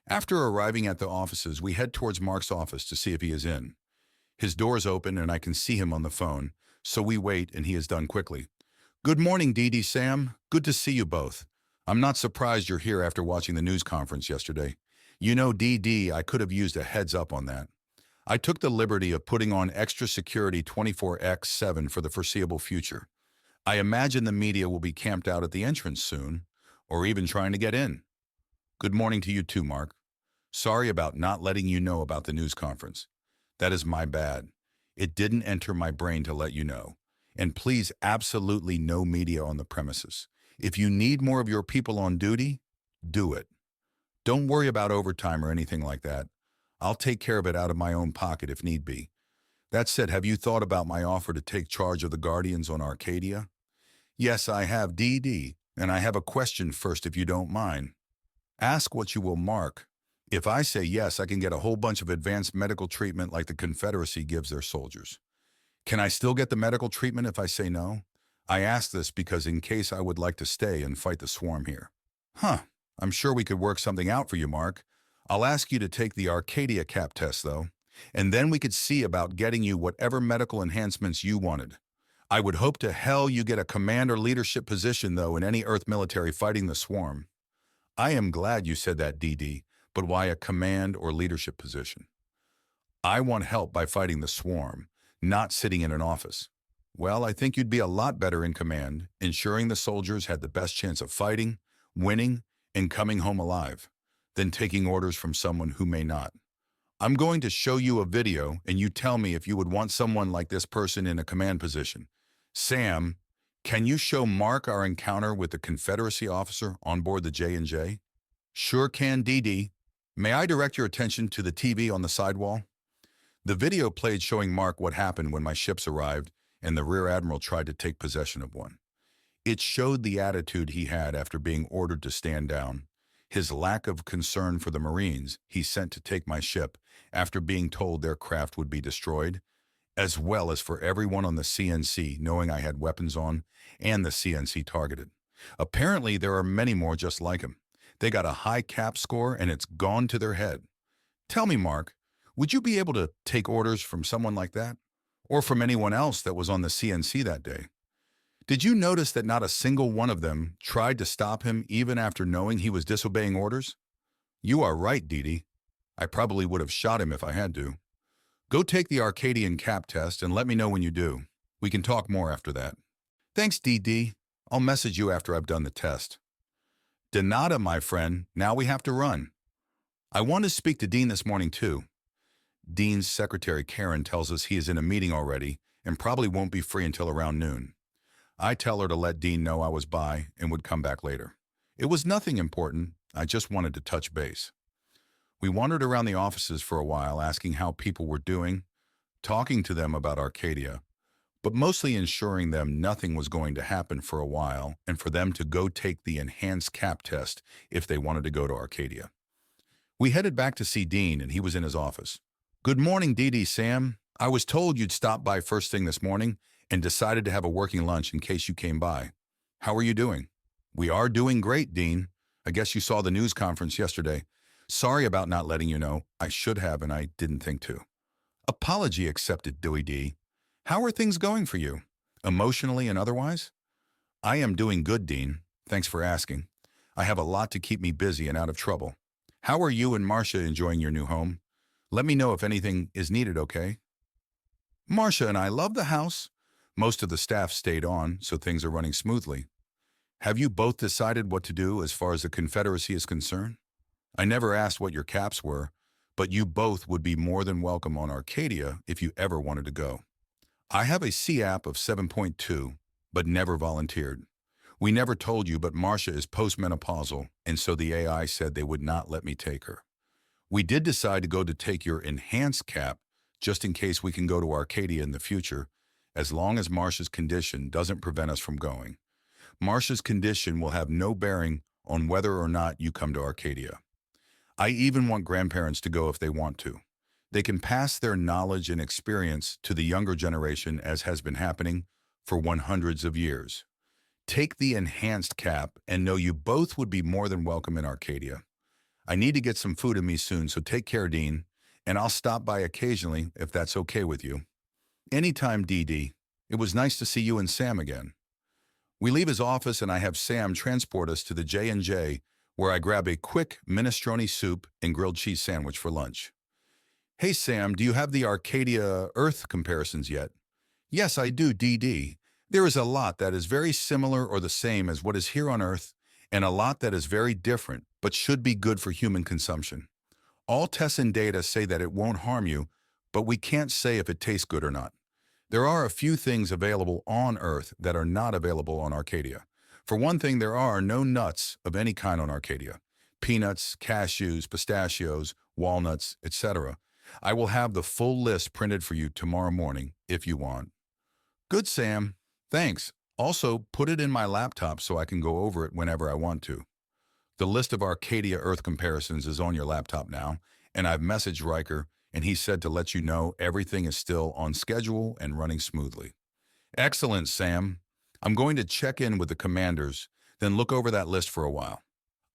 After arriving at the offices, we head towards Mark's office to see if he is in. His door is open and I can see him on the phone, so we wait and he is done quickly. Good morning, DD, Sam. Good to see you both. I'm not surprised you're here after watching the news conference yesterday. You know, DD, I could have used a heads up on that. I took the liberty of putting on extra security 24/7 for the foreseeable future. I imagine the media will be camped out at the entrance soon, or even trying to get in. Good morning to you too, Mark. Sorry about not letting you know about the news conference. That is my bad. It didn't enter my brain to let you know. And please, absolutely no media on the premises. If you need more of your people on duty, do it. Don't worry about overtime or anything like that. I'll take care of it out of my own pocket if need be. That said, have you thought about my offer to take charge of the Guardians on Arcadia? Yes, I have, DD, and I have a question first if you don't mind. Ask what you will, Mark. If I say yes, I can get a whole bunch of advanced medical treatment like the Confederacy gives their soldiers. Can I still get the medical treatment if I say no? I ask this because in case I would like to stay and fight the swarm here. I'm sure we could work something out for you, Mark. I'll ask you to take the Arcadia cap test, though, and then we could see about getting you whatever medical enhancements you wanted. I would hope to hell you get a command or leadership position, though, in any Earth military fighting the swarm. I am glad you said that, DD, but why a command or leadership position? I want help by fighting the swarm, not sitting in an office. Well, I think you'd be a lot better in command, ensuring the soldiers had the best chance of fighting, winning, and coming home alive, than taking orders from someone who may not. I'm going to show you a video, and you tell me if you would want someone like this person in a command position. Sam, can you show Mark our encounter with the Confederacy officer on board the J&J? Sure can, DD. May I direct your attention to the TV on the sidewall? The video played showing Mark what happened when my ships arrived and the Rear Admiral tried to take possession of one. It showed the attitude he had after being ordered to stand down, his lack of concern for the Marines he sent to take my ship after being told their craft would be destroyed, as well as for everyone on the CNC knowing I had weapons on and the CNC targeted. Apparently, there are many more just like him. They got a high cap score and it's gone to their head. Tell me, Mark, would you be able to take orders from someone like that? Or from anyone else that was on the CNC that day? Did you notice that not a single one of them tried to stop him even after knowing he was disobeying orders? You are right, DD. I probably would have shot him if I had to. Go take the Arcadian cap test and let me know when you do. We can talk more after that. Thanks, DD. I'll message you after I've done the test. Donata, my friend, now we have to run. I want to speak to Dean this morning, too. Dean's secretary, Karen, tells us he is in a meeting already and probably won't be free until around noon. I tell her to let Dean know I was by and would come back later. It was nothing important. I just wanted to touch base. We wandered around the offices for a while, asking how people were doing, talking to them about Arcadia, but mostly ensuring them nothing was going to happen for a while and for them to go take the enhanced cap test if they wanted to go to Arcadia. We headed back to see Dean, and he was in his office. Good morning, DD, Sam. I was told you'd stop by first thing this morning and decided to have a working lunch in case you came by. How are you doing? We are doing great, Dean. I guess you saw the news conference yesterday. Sorry about not letting you know. I should have, and I didn't think to. Apology accepted, Dewey D. How are things going for you, emotionally and otherwise? I am doing good, Dean. Thanks for asking. I have a lot to keep me busy and out of trouble. How are you and Marcia enjoying your new home? Let me know if anything is needed, okay? Marcia and I love the house. Most of the staff stayed on, so things are running smoothly. Have you both decided what to do as far as the Confederacy is concerned? I never asked what your caps were, but you both would be more than welcome on Arcadia if you ever wanted to go. I have a CAP of 7.2, but never volunteered. We never told you, but Marcia is postmenopausal, and so the AI said they would not let me take her. We did decide to go to take your enhanced cap, just in case we can go to Arcadia in the future, as long as Marsh's condition doesn't prevent us from going. Marsh's condition will have no bearing on whether or not you come to Arcadia. I even want grandparents to go if they want to. They can pass their knowledge and experience to the younger generation as has been happening for hundreds of years. Take the enhanced cap and know you both would be more than welcome in Arcadia. I need to get some food in me soon, so take care, Dean, and I'll stop by occasionally if that's okay with you. Anytime, DD. It was nice to see you and Sam again. We leave his office and I have Sam transport us to the J&J, where I grab a quick minestrone soup and grilled cheese sandwich for lunch. Hey Sam, do you have the Arcadia Earth comparisons yet? Yes, I do, DD. There is a lot that is very similar or the same as what is here on Earth, and a lot that is very different, but should be good for human consumption. All tests and data say that it won't harm you, but we can't say if it tastes good or not. There are a few things available on Earth that are not available on Arcadia. For one thing, there are no nuts of any kind on Arcadia. Peanuts, cashews, pistachios, walnuts, etc. I will have the full list printed for you tomorrow morning if you want. Good, Sam. Thanks. Also, put it in my laptop so I can go over it whenever I want to. The list of Arcadia Earth comparisons is on your laptop now, and I've messaged Riker, and he said to let you know everything is still on schedule and running smoothly. Excellent, Sam. I'm going to check in with the commanders, then look over that list for a while.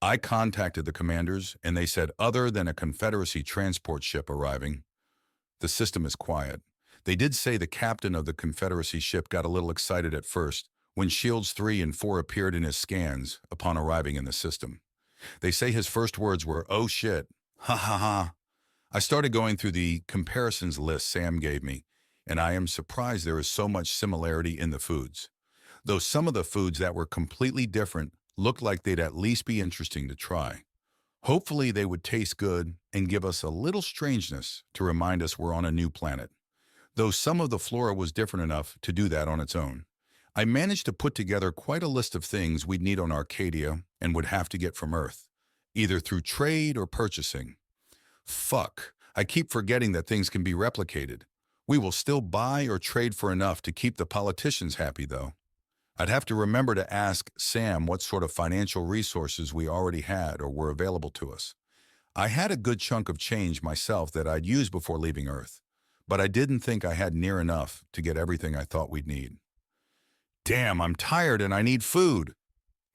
I contacted the commanders, and they said other than a Confederacy transport ship arriving, the system is quiet. They did say the captain of the Confederacy ship got a little excited at first when Shields 3 and 4 appeared in his scans upon arriving in the system. They say his first words were, "Oh shit, ha ha ha." I started going through the comparisons list Sam gave me, and I am surprised there is so much similarity in the foods. Though some of the foods that were completely different looked like they'd at least be interesting to try. Hopefully they would taste good and give us a little strangeness to remind us we're on a new planet. Though some of the flora was different enough to do that on its own. I managed to put together quite a list of things we'd need on Arcadia and would have to get from Earth, either through trade or purchasing. Fuck, I keep forgetting that things can be replicated. We will still buy or trade for enough to keep the politicians happy, though. I'd have to remember to ask Sam what sort of financial resources we already had or were available to us. I had a good chunk of change myself that I'd use before leaving Earth, but I didn't think I had near enough to get everything I thought we'd need. Damn, I'm tired and I need food.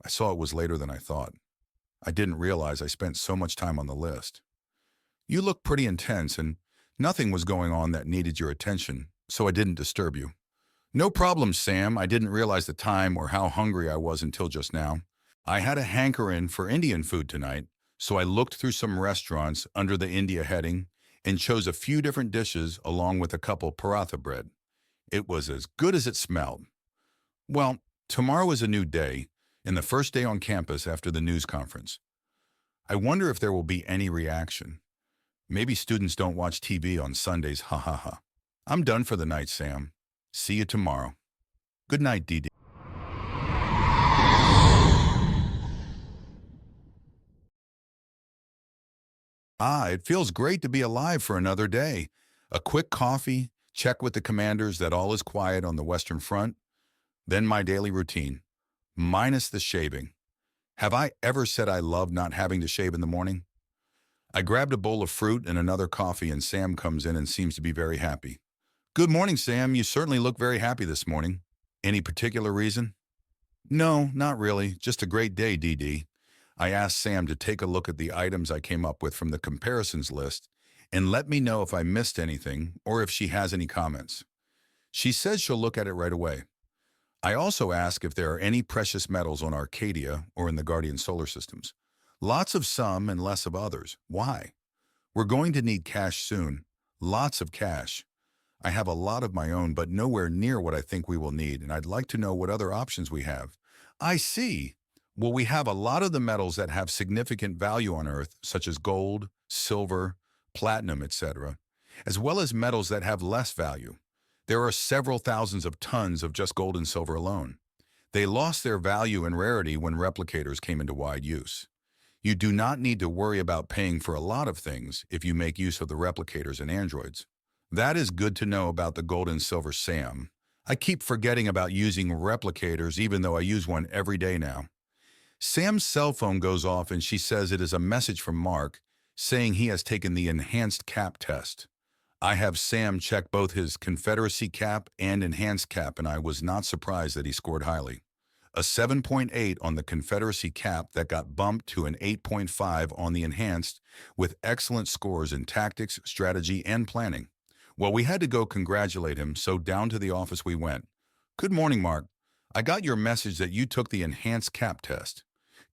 I saw it was later than I thought. I didn't realize I spent so much time on the list. You look pretty intense and nothing was going on that needed your attention, so I didn't disturb you. No problem, Sam. I didn't realize the time or how hungry I was until just now. I had a hankering for Indian food tonight, so I looked through some restaurants under the India heading and chose a few different dishes along with a couple paratha bread. It was as good as it smelled. Well, tomorrow is a new day, and the first day on campus after the news conference. I wonder if there will be any reaction. Maybe students don't watch TV on Sundays, ha ha ha. I'm done for the night, Sam. See you tomorrow. Good night, DD. It feels great to be alive for another day. A quick coffee, check with the commanders that all is quiet on the Western Front, then my daily routine, minus the shaving. Have I ever said I love not having to shave in the morning? I grabbed a bowl of fruit and another coffee, and Sam comes in and seems to be very happy. Good morning, Sam. You certainly look very happy this morning. Any particular reason? No, not really. Just a great day, DD. I asked Sam to take a look at the items I came up with from the comparisons list and let me know if I missed anything or if she has any comments. She says she'll look at it right away. I also ask if there are any precious metals on Arcadia or in the Guardian solar systems. Lots of some and less of others. Why? We're going to need cash soon. Lots of cash. I have a lot of my own, but nowhere near what I think we will need, and I'd like to know what other options we have. I see. Well, we have a lot of the metals that have significant value on Earth, such as gold, silver, platinum, etc., as well as metals that have less value. There are several thousands of tons of just gold and silver alone. They lost their value and rarity when replicators came into wide use. You do not need to worry about paying for a lot of things if you make use of the replicators and androids. That is good to know about the gold and silver, Sam. I keep forgetting about using replicators even though I use one every day now. Sam's cell phone goes off and she says it is a message from Mark saying he has taken the enhanced cap test. I have Sam check both his Confederacy cap and enhanced cap, and I was not surprised that he scored highly. A 7.8 on the Confederacy cap that got bumped to an 8.5 on the enhanced, with excellent scores in tactics, strategy, and planning. Well, we had to go congratulate him, so down to the office we went. Good morning, Mark. I got your message that you took the enhanced cap test.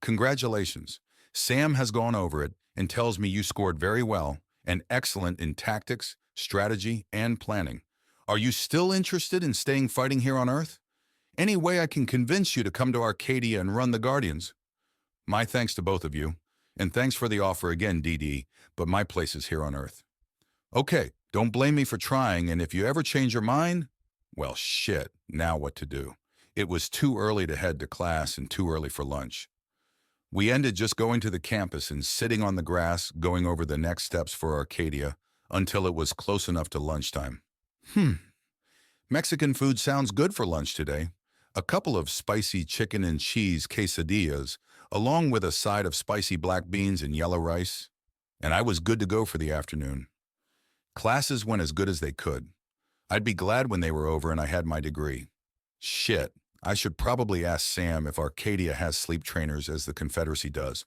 Congratulations. Sam has gone over it and tells me you scored very well and excellent in tactics, strategy, and planning. Are you still interested in staying fighting here on Earth? Any way I can convince you to come to Arcadia and run the Guardians? My thanks to both of you, and thanks for the offer again, DD, but my place is here on Earth. Okay, don't blame me for trying, and if you ever change your mind, well, shit, now what to do? It was too early to head to class and too early for lunch. We ended just going to the campus and sitting on the grass, going over the next steps for Arcadia, until it was close enough to lunchtime. Mexican food sounds good for lunch today. A couple of spicy chicken and cheese quesadillas, along with a side of spicy black beans and yellow rice, and I was good to go for the afternoon. Classes went as good as they could. I'd be glad when they were over and I had my degree. Shit, I should probably ask Sam if Arcadia has sleep trainers as the Confederacy does.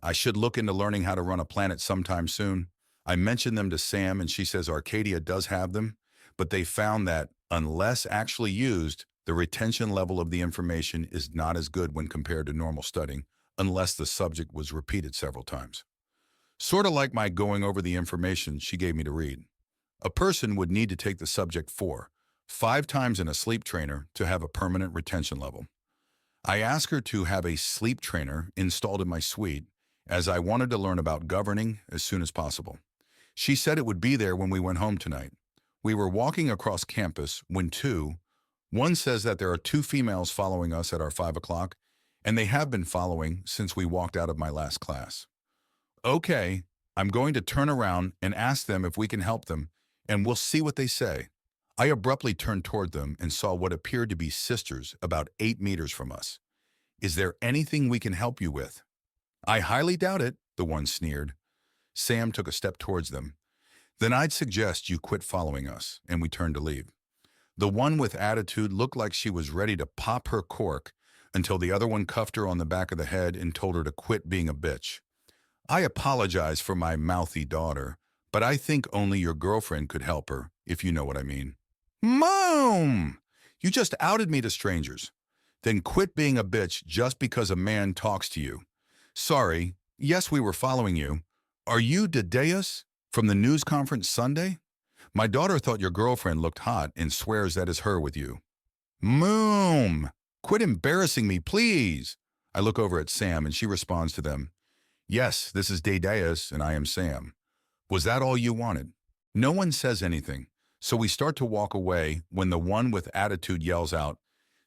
I should look into learning how to run a planet sometime soon. I mentioned them to Sam and she says Arcadia does have them, but they found that, unless actually used, the retention level of the information is not as good when compared to normal studying, unless the subject was repeated several times. Sort of like my going over the information she gave me to read. A person would need to take the subject 5 times in a sleep trainer to have a permanent retention level. I asked her to have a sleep trainer installed in my suite, as I wanted to learn about governing as soon as possible. She said it would be there when we went home tonight. We were walking across campus when one says that there are 2 females following us at our 5 o'clock, and they have been following since we walked out of my last class. Okay, I'm going to turn around and ask them if we can help them, and we'll see what they say. I abruptly turned toward them and saw what appeared to be sisters about 8 meters from us. Is there anything we can help you with? I highly doubt it, the one sneered. Sam took a step towards them. Then I'd suggest you quit following us, and we turned to leave. The one with attitude looked like she was ready to pop her cork until the other one cuffed her on the back of the head and told her to quit being a bitch. I apologize for my mouthy daughter, but I think only your girlfriend could help her, if you know what I mean. Mom! You just outed me to strangers. Then quit being a bitch just because a man talks to you. Sorry, yes, we were following you. Are you Dedeus from the news conference Sunday? My daughter thought your girlfriend looked hot and swears that is her with you. Mom! Quit embarrassing me, please! I look over at Sam and she responds to them. Yes, this is Dedeus and I am Sam. Was that all you wanted? No one says anything. So we start to walk away when the one with attitude yells out,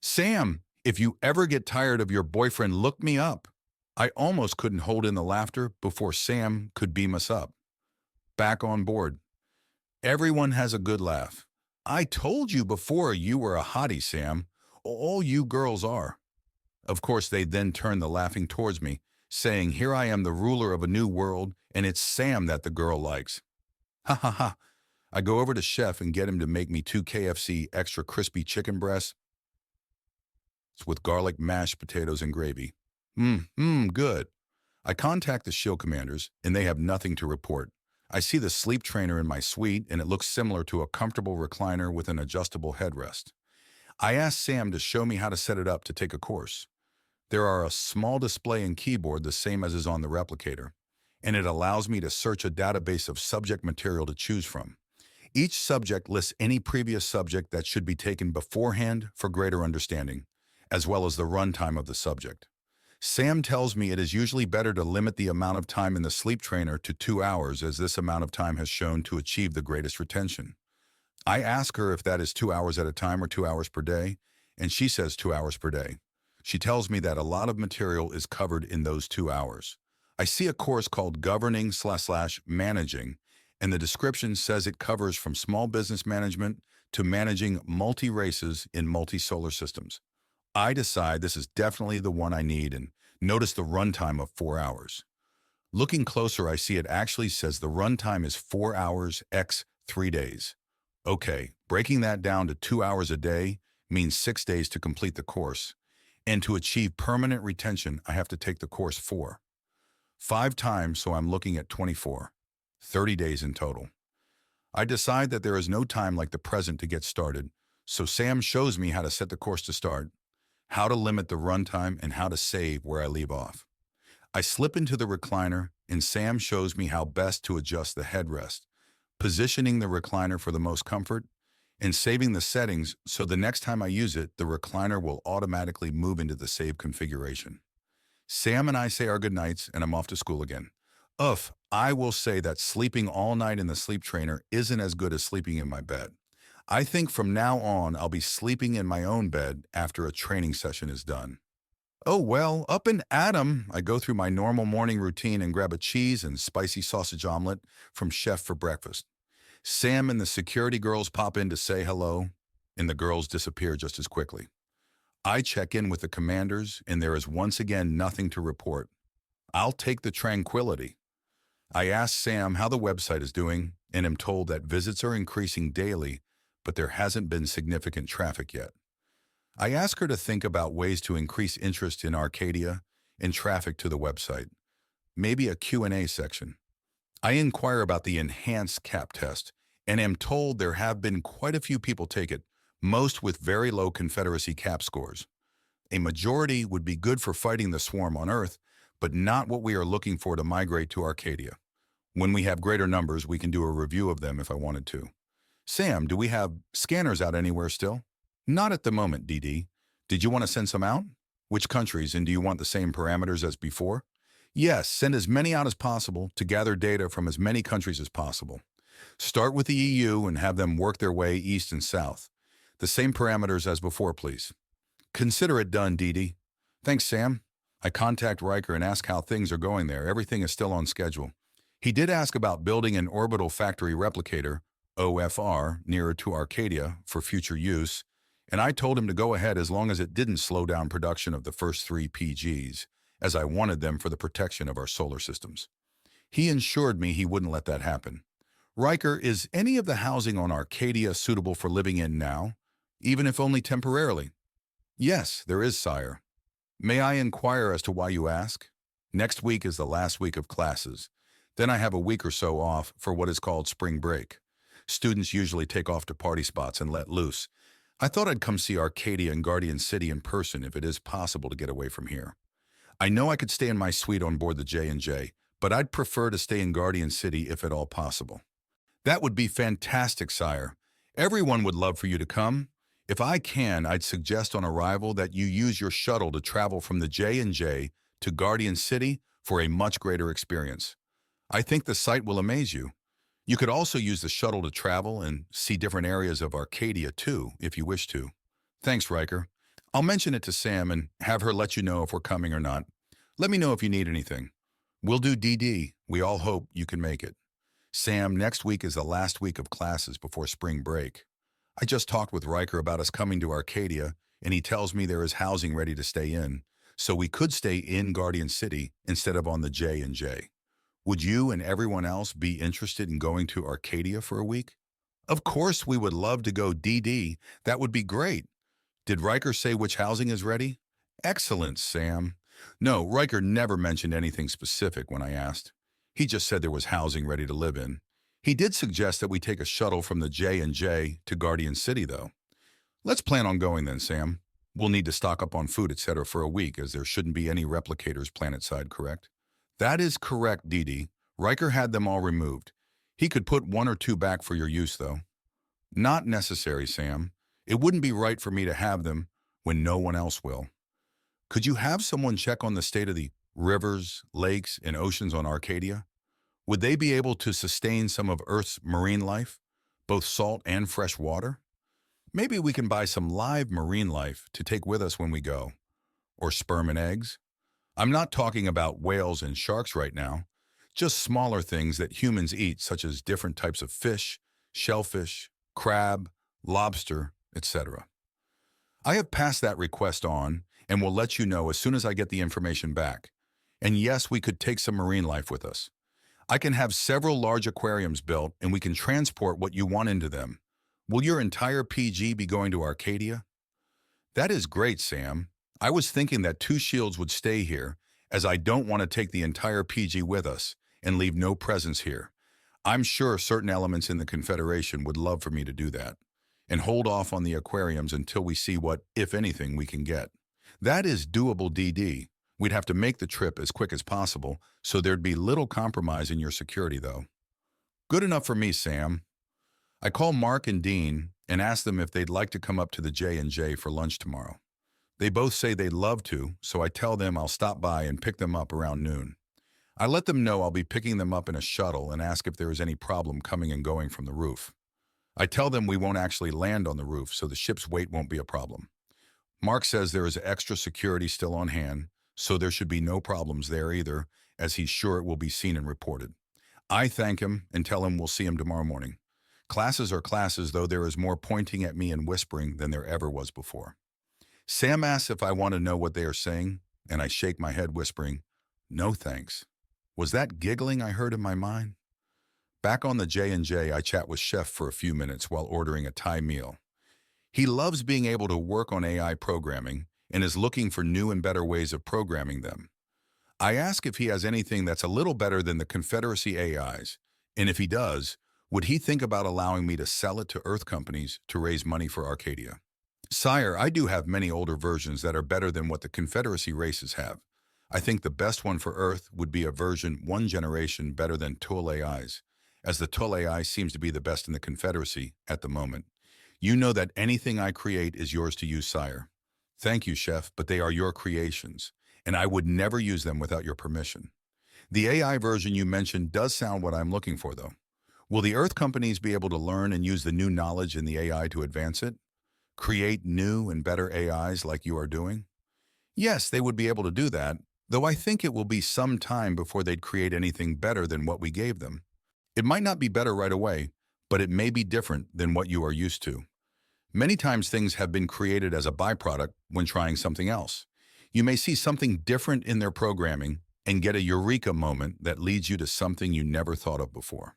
Sam, if you ever get tired of your boyfriend, look me up. I almost couldn't hold in the laughter before Sam could beam us up. Back on board. Everyone has a good laugh. I told you before you were a hottie, Sam. All you girls are. Of course, they then turn the laughing towards me, saying, here I am the ruler of a new world, and it's Sam that the girl likes. Ha ha ha. I go over to Chef and get him to make me 2 KFC extra crispy chicken breasts with garlic mashed potatoes and gravy. Good. I contact the shield commanders, and they have nothing to report. I see the sleep trainer in my suite, and it looks similar to a comfortable recliner with an adjustable headrest. I ask Sam to show me how to set it up to take a course. There are a small display and keyboard the same as is on the replicator, and it allows me to search a database of subject material to choose from. Each subject lists any previous subject that should be taken beforehand for greater understanding, as well as the runtime of the subject. Sam tells me it is usually better to limit the amount of time in the sleep trainer to 2 hours, as this amount of time has shown to achieve the greatest retention. I ask her if that is 2 hours at a time or 2 hours per day, and she says 2 hours per day. She tells me that a lot of material is covered in those 2 hours. I see a course called Governing/Managing, and the description says it covers from small business management to managing multi-races in multi-solar systems. I decide this is definitely the one I need and notice the runtime of 4 hours. Looking closer, I see it actually says the runtime is 4 hours x 3 days. Okay, breaking that down to 2 hours a day means 6 days to complete the course. And to achieve permanent retention, I have to take the course 5 times, so I'm looking at 24, 30 days in total. I decide that there is no time like the present to get started, so Sam shows me how to set the course to start, how to limit the runtime, and how to save where I leave off. I slip into the recliner, and Sam shows me how best to adjust the headrest, positioning the recliner for the most comfort, and saving the settings so the next time I use it, the recliner will automatically move into the save configuration. Sam and I say our goodnights, and I'm off to school again. I will say that sleeping all night in the sleep trainer isn't as good as sleeping in my bed. I think from now on, I'll be sleeping in my own bed after a training session is done. Oh well, up and at 'em. I go through my normal morning routine and grab a cheese and spicy sausage omelet from Chef for breakfast. Sam and the security girls pop in to say hello, and the girls disappear just as quickly. I check in with the commanders, and there is once again nothing to report. I'll take the tranquility. I ask Sam how the website is doing, and am told that visits are increasing daily, but there hasn't been significant traffic yet. I ask her to think about ways to increase interest in Arcadia and traffic to the website. Maybe a Q&A section. I inquire about the enhanced cap test, and am told there have been quite a few people take it, most with very low Confederacy cap scores. A majority would be good for fighting the swarm on Earth, but not what we are looking for to migrate to Arcadia. When we have greater numbers, we can do a review of them if I wanted to. Sam, do we have scanners out anywhere still? Not at the moment, DD. Did you want to send some out? Which countries, and do you want the same parameters as before? Yes, send as many out as possible to gather data from as many countries as possible. Start with the EU and have them work their way east and south. The same parameters as before, please. Consider it done, DD. Thanks, Sam. I contact Riker and ask how things are going there. Everything is still on schedule. He did ask about building an orbital factory replicator, OFR, nearer to Arcadia for future use, and I told him to go ahead as long as it didn't slow down production of the first 3 PGs, as I wanted them for the protection of our solar systems. He assured me he wouldn't let that happen. Riker, is any of the housing on Arcadia suitable for living in now, even if only temporarily? Yes, there is, sire. May I inquire as to why you ask? Next week is the last week of classes. Then I have a week or so off for what is called spring break. Students usually take off to party spots and let loose. I thought I'd come see Arcadia and Guardian City in person if it is possible to get away from here. I know I could stay in my suite on board the J&J, but I'd prefer to stay in Guardian City if at all possible. That would be fantastic, sire. Everyone would love for you to come. If I can, I'd suggest on arrival that you use your shuttle to travel from the J&J to Guardian City for a much greater experience. I think the site will amaze you. You could also use the shuttle to travel and see different areas of Arcadia too, if you wish to. Thanks, Riker. I'll mention it to Sam and have her let you know if we're coming or not. Let me know if you need anything. We'll do DD. We all hope you can make it. Sam, next week is the last week of classes before spring break. I just talked with Riker about us coming to Arcadia, and he tells me there is housing ready to stay in, so we could stay in Guardian City instead of on the J&J. Would you and everyone else be interested in going to Arcadia for a week? Of course we would love to go, DD. That would be great. Did Riker say which housing is ready? Excellent, Sam. No, Riker never mentioned anything specific when I asked. He just said there was housing ready to live in. He did suggest that we take a shuttle from the J&J to Guardian City, though. Let's plan on going then, Sam. We'll need to stock up on food, etc. for a week, as there shouldn't be any replicators planetside, correct? That is correct, DD. Riker had them all removed. He could put 1 or 2 back for your use, though. Not necessary, Sam. It wouldn't be right for me to have them when no one else will. Could you have someone check on the state of the rivers, lakes, and oceans on Arcadia? Would they be able to sustain some of Earth's marine life, both salt and fresh water? Maybe we can buy some live marine life to take with us when we go. Or sperm and eggs. I'm not talking about whales and sharks right now, just smaller things that humans eat, such as different types of fish, shellfish, crab, lobster, etc. I have passed that request on and will let you know as soon as I get the information back. And yes, we could take some marine life with us. I can have several large aquariums built and we can transport what you want into them. Will your entire PG be going to Arcadia? That is great, Sam. I was thinking that 2 shields would stay here, as I don't want to take the entire PG with us and leave no presence here. I'm sure certain elements in the Confederation would love for me to do that, and hold off on the aquariums until we see what, if anything, we can get. That is doable, DD. We'd have to make the trip as quick as possible, so there'd be little compromise in your security, though. Good enough for me, Sam. I call Mark and Dean and ask them if they'd like to come up to the J&J for lunch tomorrow. They both say they'd love to, so I tell them I'll stop by and pick them up around noon. I let them know I'll be picking them up in a shuttle and ask if there is any problem coming and going from the roof. I tell them we won't actually land on the roof, so the ship's weight won't be a problem. Mark says there is extra security still on hand, so there should be no problems there either, as he's sure it will be seen and reported. I thank him and tell him we'll see him tomorrow morning. Classes are classes, though there is more pointing at me and whispering than there ever was before. Sam asks if I want to know what they are saying, and I shake my head whispering, "No thanks." Was that giggling I heard in my mind? Back on the J&J, I chat with Chef for a few minutes while ordering a Thai meal. He loves being able to work on AI programming and is looking for new and better ways of programming them. I ask if he has anything that's a little better than the Confederacy AIs, and if he does, would he think about allowing me to sell it to Earth companies to raise money for Arcadia? Sire, I do have many older versions that are better than what the Confederacy races have. I think the best one for Earth would be a version 1 generation better than Tull AIs, as the Tull AI seems to be the best in the Confederacy at the moment. You know that anything I create is yours to use, sire. Thank you, Chef, but they are your creations, and I would never use them without your permission. The AI version you mentioned does sound what I'm looking for, though. Will the Earth companies be able to learn and use the new knowledge in the AI to advance it? Create new and better AIs like you are doing? Yes, they would be able to do that, though I think it will be some time before they'd create anything better than what we gave them. It might not be better right away, but it may be different than what you are used to. Many times things have been created as a byproduct when trying something else. You may see something different in their programming and get a eureka moment that leads you to something you never thought of before.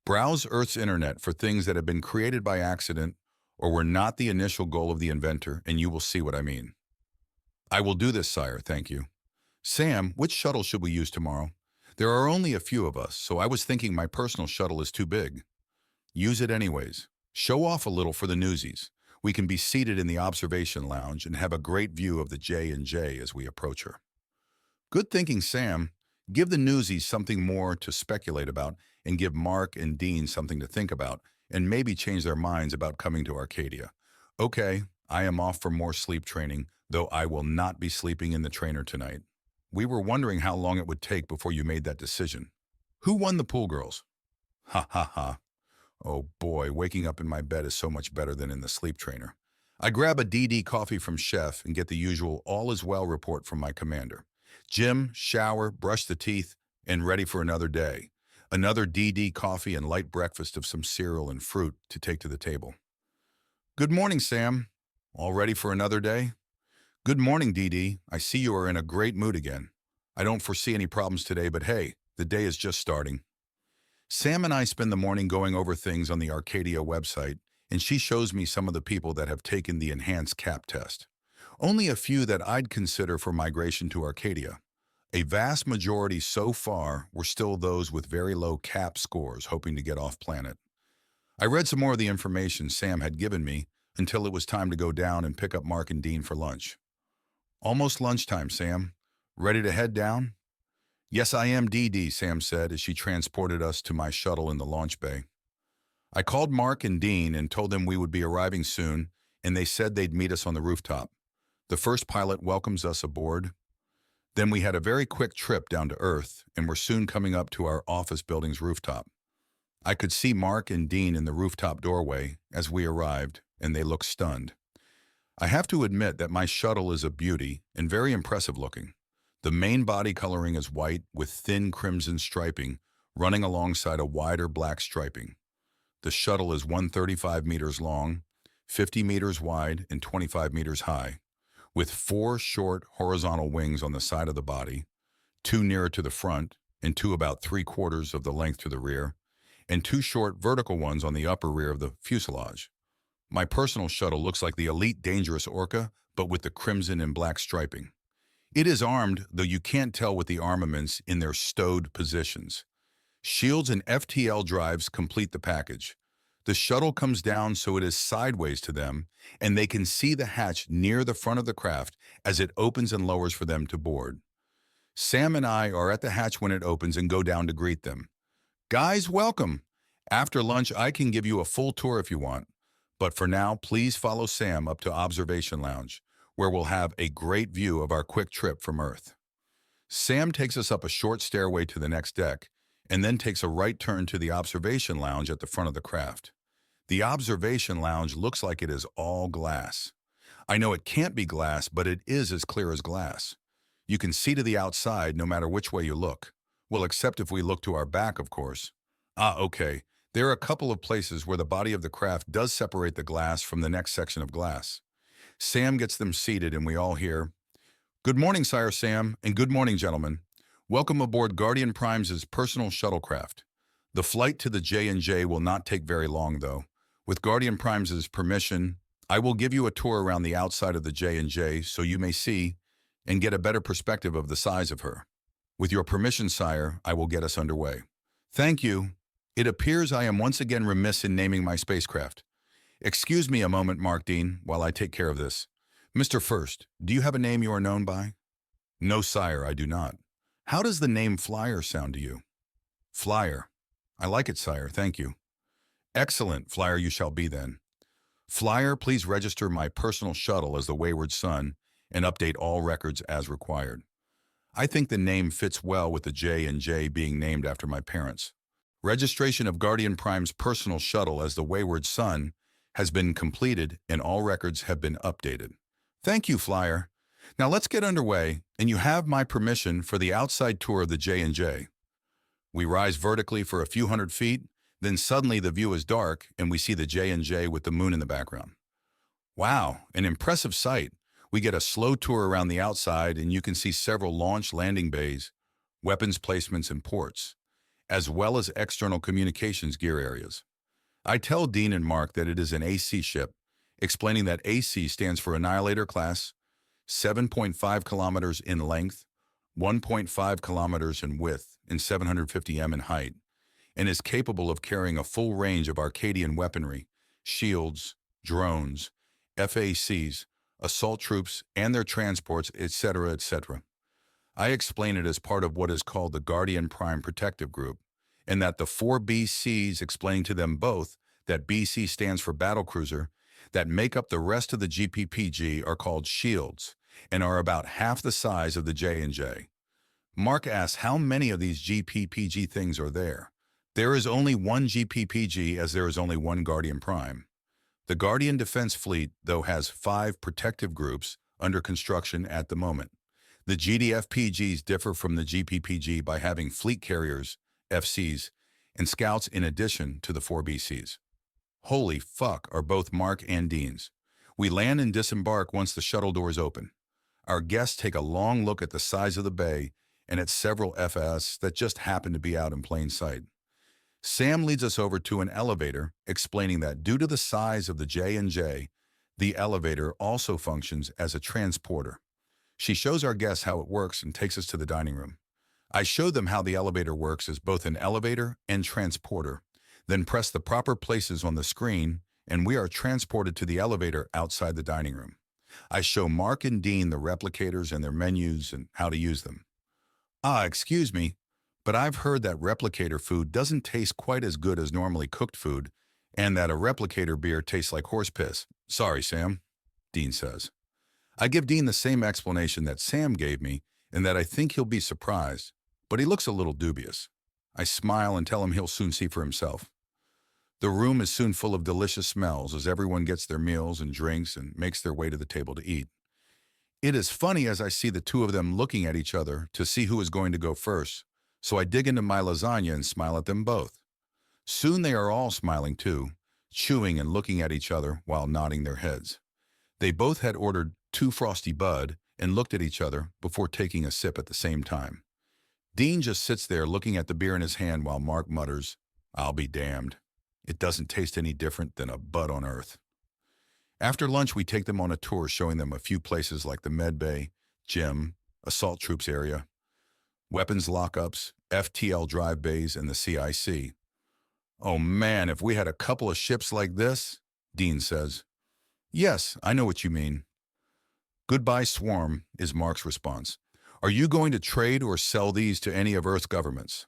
Browse Earth's internet for things that have been created by accident or were not the initial goal of the inventor, and you will see what I mean. I will do this, sire, thank you. Sam, which shuttle should we use tomorrow? There are only a few of us, so I was thinking my personal shuttle is too big. Use it anyways. Show off a little for the newsies. We can be seated in the observation lounge and have a great view of the J&J as we approach her. Good thinking, Sam. Give the newsies something more to speculate about and give Mark and Dean something to think about and maybe change their minds about coming to Arcadia. Okay, I am off for more sleep training, though I will not be sleeping in the trainer tonight. We were wondering how long it would take before you made that decision. Who won the pool girls? Ha ha ha. Oh boy, waking up in my bed is so much better than in the sleep trainer. I grab a DD coffee from Chef and get the usual all is well report from my commander. Gym, shower, brush the teeth, and ready for another day. Another DD coffee and light breakfast of some cereal and fruit to take to the table. Good morning, Sam. All ready for another day? Good morning, DD. I see you are in a great mood again. I don't foresee any problems today, but hey, the day is just starting. Sam and I spend the morning going over things on the Arcadia website, and she shows me some of the people that have taken the enhanced CAP test. Only a few that I'd consider for migration to Arcadia. A vast majority so far were still those with very low CAP scores hoping to get off planet. I read some more of the information Sam had given me until it was time to go down and pick up Mark and Dean for lunch. Almost lunchtime, Sam. Ready to head down? Yes, I am, DD, Sam said as she transported us to my shuttle in the launch bay. I called Mark and Dean and told them we would be arriving soon, and they said they'd meet us on the rooftop. The first pilot welcomes us aboard. Then we had a very quick trip down to Earth and were soon coming up to our office building's rooftop. I could see Mark and Dean in the rooftop doorway as we arrived, and they looked stunned. I have to admit that my shuttle is a beauty and very impressive looking. The main body coloring is white with thin crimson striping running alongside a wider black striping. The shuttle is 135 meters long, 50 meters wide, and 25 meters high, with 4 short horizontal wings on the side of the body, 2 nearer to the front, and 2 about 3/4 of the length to the rear, and 2 short vertical ones on the upper rear of the fuselage. My personal shuttle looks like the elite dangerous Orca, but with the crimson and black striping. It is armed, though you can't tell with the armaments in their stowed positions. Shields and FTL drives complete the package. The shuttle comes down so it is sideways to them, and they can see the hatch near the front of the craft as it opens and lowers for them to board. Sam and I are at the hatch when it opens and go down to greet them. Guys, welcome! After lunch, I can give you a full tour if you want. But for now, please follow Sam up to Observation Lounge, where we'll have a great view of our quick trip from Earth. Sam takes us up a short stairway to the next deck, and then takes a right turn to the Observation Lounge at the front of the craft. The Observation Lounge looks like it is all glass. I know it can't be glass, but it is as clear as glass. You can see to the outside no matter which way you look. Well, except if we look to our back, of course. Okay. There are a couple of places where the body of the craft does separate the glass from the next section of glass. Sam gets them seated and we all hear, "Good morning, Sire Sam, and good morning, gentlemen. Welcome aboard Guardian Prime's personal shuttlecraft. The flight to the J&J will not take very long, though. With Guardian Prime's permission, I will give you a tour around the outside of the J&J so you may see and get a better perspective of the size of her. With your permission, Sire, I will get us underway." "Thank you. It appears I am once again remiss in naming my spacecraft. Excuse me a moment, Mark Dean, while I take care of this. Mr. First, do you have a name you are known by?" "No, Sire, I do not. How does the name Flyer sound to you?" "Flyer. I like it, Sire, thank you." "Excellent, Flyer you shall be then. Flyer, please register my personal shuttle as the Wayward Son and update all records as required. I think the name fits well with the J&J being named after my parents. Registration of Guardian Prime's personal shuttle as the Wayward Son has been completed and all records have been updated." "Thank you, Flyer. Now let's get underway, and you have my permission for the outside tour of the J&J. We rise vertically for a few hundred feet, then suddenly the view is dark and we see the J&J with the moon in the background. Wow, an impressive sight. We get a slow tour around the outside and you can see several launch landing bays, weapons placements and ports, as well as external communications gear areas. I tell Dean and Mark that it is an AC ship, explaining that AC stands for Annihilator Class, 7.5 kilometers in length, 1.5 kilometers in width, and 750 m in height, and is capable of carrying a full range of Arcadian weaponry, shields, drones, FACs, assault troops, and their transports, etc., etc. I explain it as part of what is called the Guardian Prime Protective Group, and that the 4 BCs, explaining to them both that BC stands for battlecruiser, that make up the rest of the GPPG are called shields, and are about half the size of the J&J. Mark asks how many of these GPPG things are there. There is only one GPPG as there is only one Guardian Prime. The Guardian Defense Fleet, though, has 5 protective groups under construction at the moment. The GDFPGs differ from the GPPG by having fleet carriers, FCs, and scouts in addition to the 4 BCs. Holy fuck are both Mark and Dean's. We land and disembark once the shuttle doors open. Our guests take a long look at the size of the bay and at several FS that just happen to be out in plain sight. Sam leads us over to an elevator, explaining that due to the size of the J&J, the elevator also functions as a transporter. She shows our guests how it works and takes us to the dining room. I show them how the elevator works as both an elevator and transporter, then press the proper places on the screen, and we are transported to the elevator outside the dining room. I show Mark and Dean the replicators and their menus and how to use them. Excuse me, but I've heard that replicator food doesn't taste quite as good as normally cooked food, and that a replicator beer tastes like horse piss. Sorry, Sam, Dean says. I give Dean the same explanation that Sam gave me, and that I think he'll be surprised, but he looks a little dubious. I smile and tell him he'll soon see for himself. The room is soon full of delicious smells as everyone gets their meals and drinks and makes their way to the table to eat. It is funny as I see the two of them looking at each other to see who is going to go first, so I dig into my lasagna and smile at them both. Soon they are all smiling too, chewing and looking at each other while nodding their heads. They both had ordered 2 Frosty Bud and looked at each other before taking a sip at the same time. Dean just sits there looking at the beer in his hand while Mark mutters, "I'll be damned. It doesn't taste any different than a bud on Earth." After lunch, we take them on a tour showing them a few places like the med bay, gym, assault troops area, weapons lockups, FTL drive bays, and the CIC. "Oh man, if we had a couple of ships like this," Dean says. "Yes, I know what you mean." "Goodbye, Swarm," is Mark's response. "Are you going to trade or sell these to any of Earth's governments?"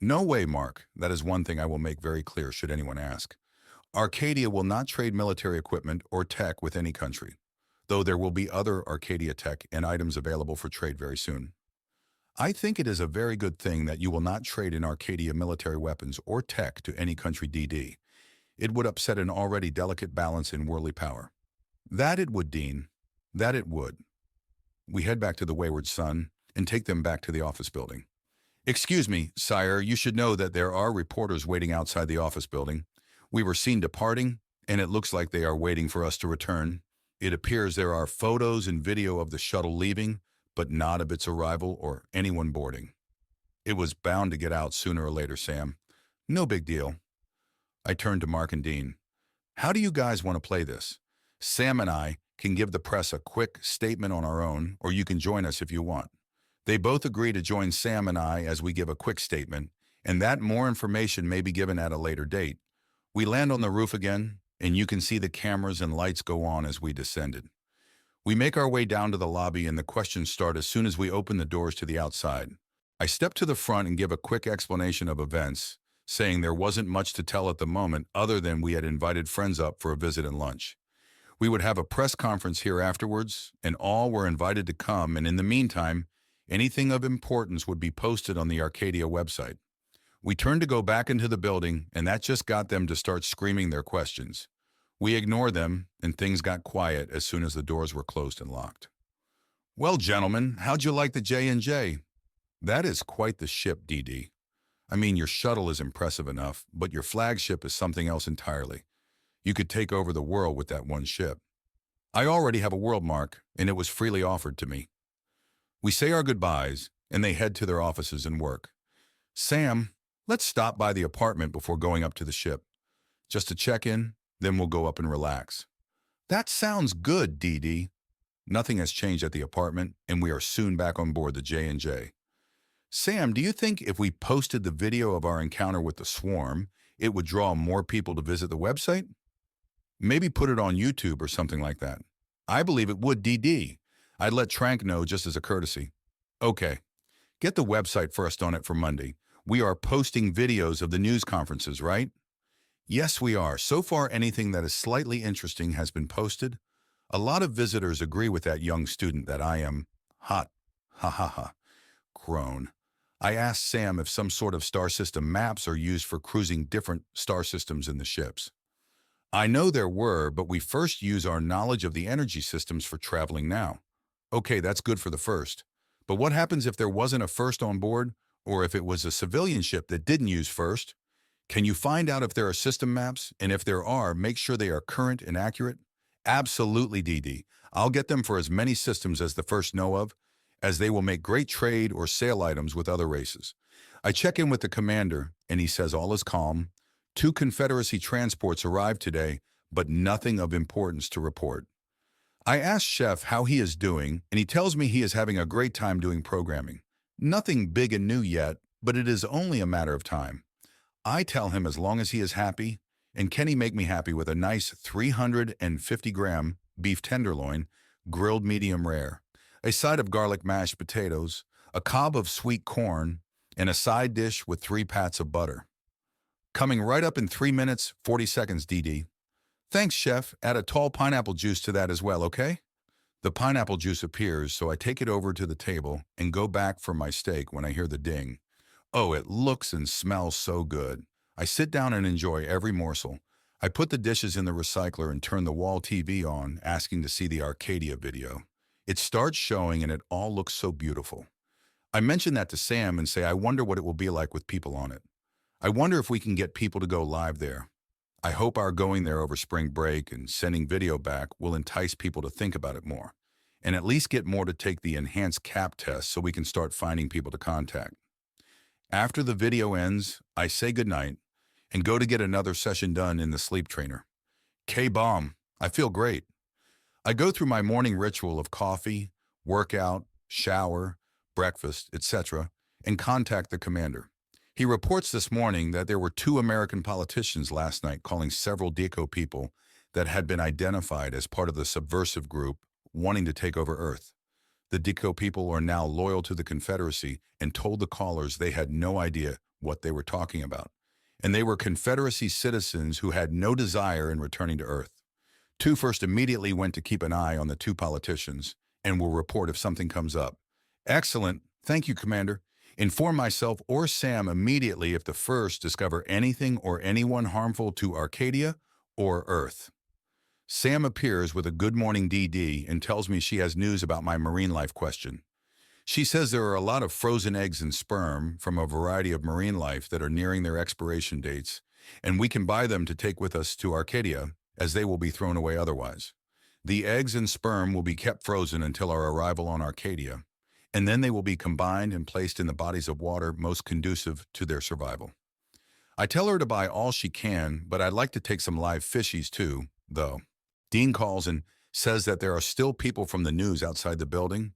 "No way, Mark. That is one thing I will make very clear should anyone ask. Arcadia will not trade military equipment or tech with any country, though there will be other Arcadia tech and items available for trade very soon. I think it is a very good thing that you will not trade in Arcadia military weapons or tech to any country, DD. It would upset an already delicate balance in worldly power." "That it would, Dean. That it would." We head back to the Wayward Sun and take them back to the office building. "Excuse me, sire, you should know that there are reporters waiting outside the office building. We were seen departing, and it looks like they are waiting for us to return. It appears there are photos and video of the shuttle leaving, but not of its arrival or anyone boarding. It was bound to get out sooner or later, Sam. No big deal." I turn to Mark and Dean. "How do you guys want to play this? Sam and I can give the press a quick statement on our own, or you can join us if you want." They both agree to join Sam and I as we give a quick statement, and that more information may be given at a later date. We land on the roof again, and you can see the cameras and lights go on as we descended. We make our way down to the lobby, and the questions start as soon as we open the doors to the outside. I step to the front and give a quick explanation of events, saying there wasn't much to tell at the moment other than we had invited friends up for a visit and lunch. We would have a press conference here afterwards, and all were invited to come, and in the meantime, anything of importance would be posted on the Arcadia website. We turned to go back into the building, and that just got them to start screaming their questions. We ignored them, and things got quiet as soon as the doors were closed and locked. "Well, gentlemen, how'd you like the J&J? That is quite the ship, DD. I mean, your shuttle is impressive enough, but your flagship is something else entirely. You could take over the world with that one ship." "I already have a world, Mark, and it was freely offered to me." We say our goodbyes, and they head to their offices and work. "Sam, let's stop by the apartment before going up to the ship. Just to check in, then we'll go up and relax." "That sounds good, DD." Nothing has changed at the apartment, and we are soon back on board the J&J. "Sam, do you think if we posted the video of our encounter with the Swarm, it would draw more people to visit the website? Maybe put it on YouTube or something like that." "I believe it would, DD. I'd let Trank know just as a courtesy." "Okay. Get the website first on it for Monday. We are posting videos of the news conferences, right?" "Yes, we are. So far, anything that is slightly interesting has been posted. A lot of visitors agree with that young student that I am hot. Ha ha ha." Groan. I asked Sam if some sort of star system maps are used for cruising different star systems in the ships. "I know there were, but we first use our knowledge of the energy systems for traveling now." "Okay, that's good for the first. But what happens if there wasn't a first on board, or if it was a civilian ship that didn't use first? Can you find out if there are system maps, and if there are, make sure they are current and accurate?" "Absolutely, DD. I'll get them for as many systems as the first know of, as they will make great trade or sale items with other races." I check in with the commander, and he says all is calm. 2 Confederacy transports arrived today, but nothing of importance to report. I ask Chef how he is doing, and he tells me he is having a great time doing programming. Nothing big and new yet, but it is only a matter of time. I tell him as long as he is happy, and can he make me happy with a nice 350-gram beef tenderloin, grilled medium rare, a side of garlic mashed potatoes, a cob of sweet corn, and a side dish with 3 pats of butter. Coming right up in 3 minutes, 40 seconds, DD. Thanks, Chef. Add a tall pineapple juice to that as well, okay? The pineapple juice appears, so I take it over to the table and go back for my steak when I hear the ding. Oh, it looks and smells so good. I sit down and enjoy every morsel. I put the dishes in the recycler and turn the wall TV on, asking to see the Arcadia video. It starts showing and it all looks so beautiful. I mention that to Sam and say I wonder what it will be like with people on it. I wonder if we can get people to go live there. I hope our going there over spring break and sending video back will entice people to think about it more, and at least get more to take the enhanced cap test so we can start finding people to contact. After the video ends, I say goodnight and go to get another session done in the sleep trainer. K-bomb, I feel great. I go through my morning ritual of coffee, workout, shower, breakfast, etc., and contact the commander. He reports this morning that there were 2 American politicians last night calling several Deco people that had been identified as part of the subversive group wanting to take over Earth. The Deco people are now loyal to the Confederacy and told the callers they had no idea what they were talking about, and they were Confederacy citizens who had no desire in returning to Earth. 2 first immediately went to keep an eye on the 2 politicians and will report if something comes up. Excellent. Thank you, Commander. Inform myself or Sam immediately if the first discover anything or anyone harmful to Arcadia or Earth. Sam appears with a good morning DD and tells me she has news about my marine life question. She says there are a lot of frozen eggs and sperm from a variety of marine life that are nearing their expiration dates, and we can buy them to take with us to Arcadia, as they will be thrown away otherwise. The eggs and sperm will be kept frozen until our arrival on Arcadia, and then they will be combined and placed in the bodies of water most conducive to their survival. I tell her to buy all she can, but I'd like to take some live fishies too, though. Dean calls and says that there are still people from the news outside the building,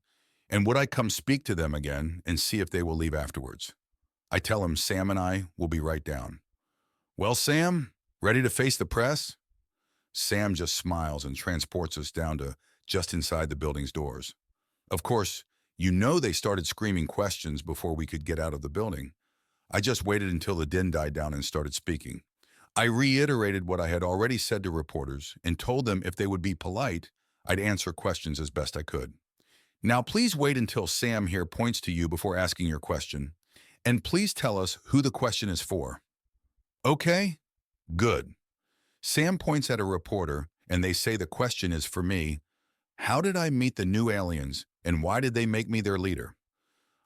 and would I come speak to them again and see if they will leave afterwards. I tell him Sam and I will be right down. Well, Sam, ready to face the press? Sam just smiles and transports us down to just inside the building's doors. Of course, you know they started screaming questions before we could get out of the building. I just waited until the din died down and started speaking. I reiterated what I had already said to reporters and told them if they would be polite, I'd answer questions as best I could. Now please wait until Sam here points to you before asking your question, and please tell us who the question is for. Okay? Good. Sam points at a reporter, and they say the question is for me. How did I meet the new aliens, and why did they make me their leader?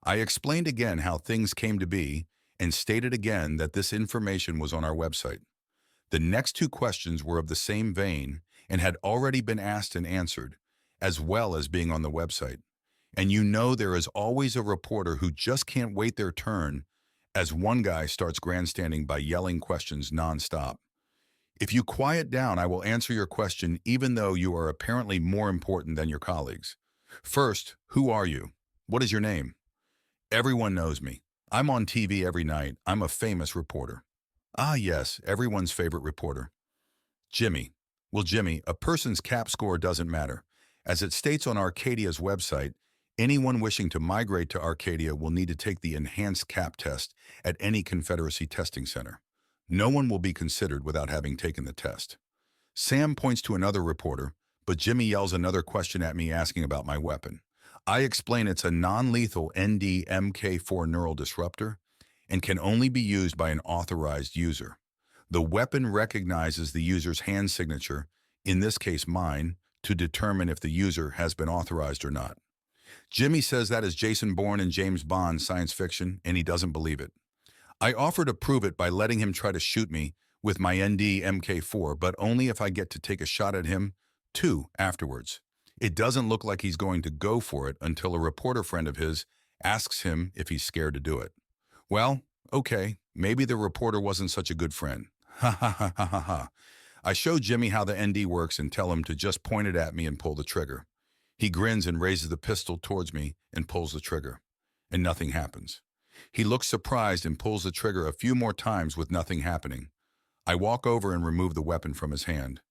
I explained again how things came to be, and stated again that this information was on our website. The next 2 questions were of the same vein and had already been asked and answered, as well as being on the website. And you know there is always a reporter who just can't wait their turn, as one guy starts grandstanding by yelling questions nonstop. If you quiet down, I will answer your question even though you are apparently more important than your colleagues. First, who are you? What is your name? Everyone knows me. I'm on TV every night. I'm a famous reporter. Ah, yes, everyone's favorite reporter. Jimmy. Well, Jimmy, a person's cap score doesn't matter. As it states on Arcadia's website, anyone wishing to migrate to Arcadia will need to take the enhanced cap test at any Confederacy testing center. No one will be considered without having taken the test. Sam points to another reporter, but Jimmy yells another question at me asking about my weapon. I explain it's a non-lethal ND MK4 neural disruptor and can only be used by an authorized user. The weapon recognizes the user's hand signature, in this case mine, to determine if the user has been authorized or not. Jimmy says that is Jason Bourne and James Bond science fiction, and he doesn't believe it. I offer to prove it by letting him try to shoot me with my ND MK4, but only if I get to take a shot at him, too, afterwards. It doesn't look like he's going to go for it until a reporter friend of his asks him if he's scared to do it. Well, okay, maybe the reporter wasn't such a good friend. Ha ha ha ha ha ha. I show Jimmy how the ND works and tell him to just point it at me and pull the trigger. He grins and raises the pistol towards me and pulls the trigger. And nothing happens. He looks surprised and pulls the trigger a few more times with nothing happening. I walk over and remove the weapon from his hand.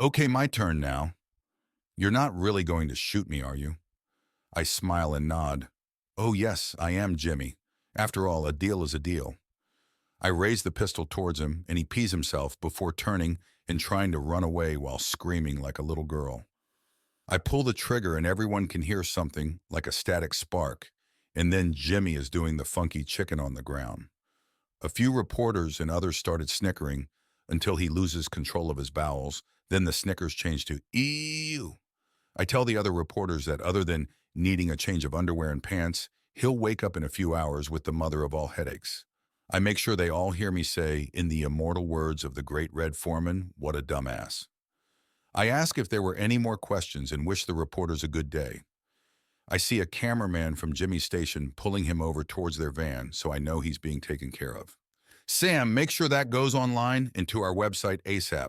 Okay, my turn now. You're not really going to shoot me, are you? I smile and nod. Oh yes, I am, Jimmy. After all, a deal is a deal. I raise the pistol towards him and he pees himself before turning and trying to run away while screaming like a little girl. I pull the trigger and everyone can hear something like a static spark, and then Jimmy is doing the funky chicken on the ground. A few reporters and others started snickering until he loses control of his bowels, then the snickers change to ew. I tell the other reporters that other than needing a change of underwear and pants, he'll wake up in a few hours with the mother of all headaches. I make sure they all hear me say, in the immortal words of the great Red Foreman, what a dumbass. I ask if there were any more questions and wish the reporters a good day. I see a cameraman from Jimmy's station pulling him over towards their van, so I know he's being taken care of. Sam, make sure that goes online and to our website ASAP.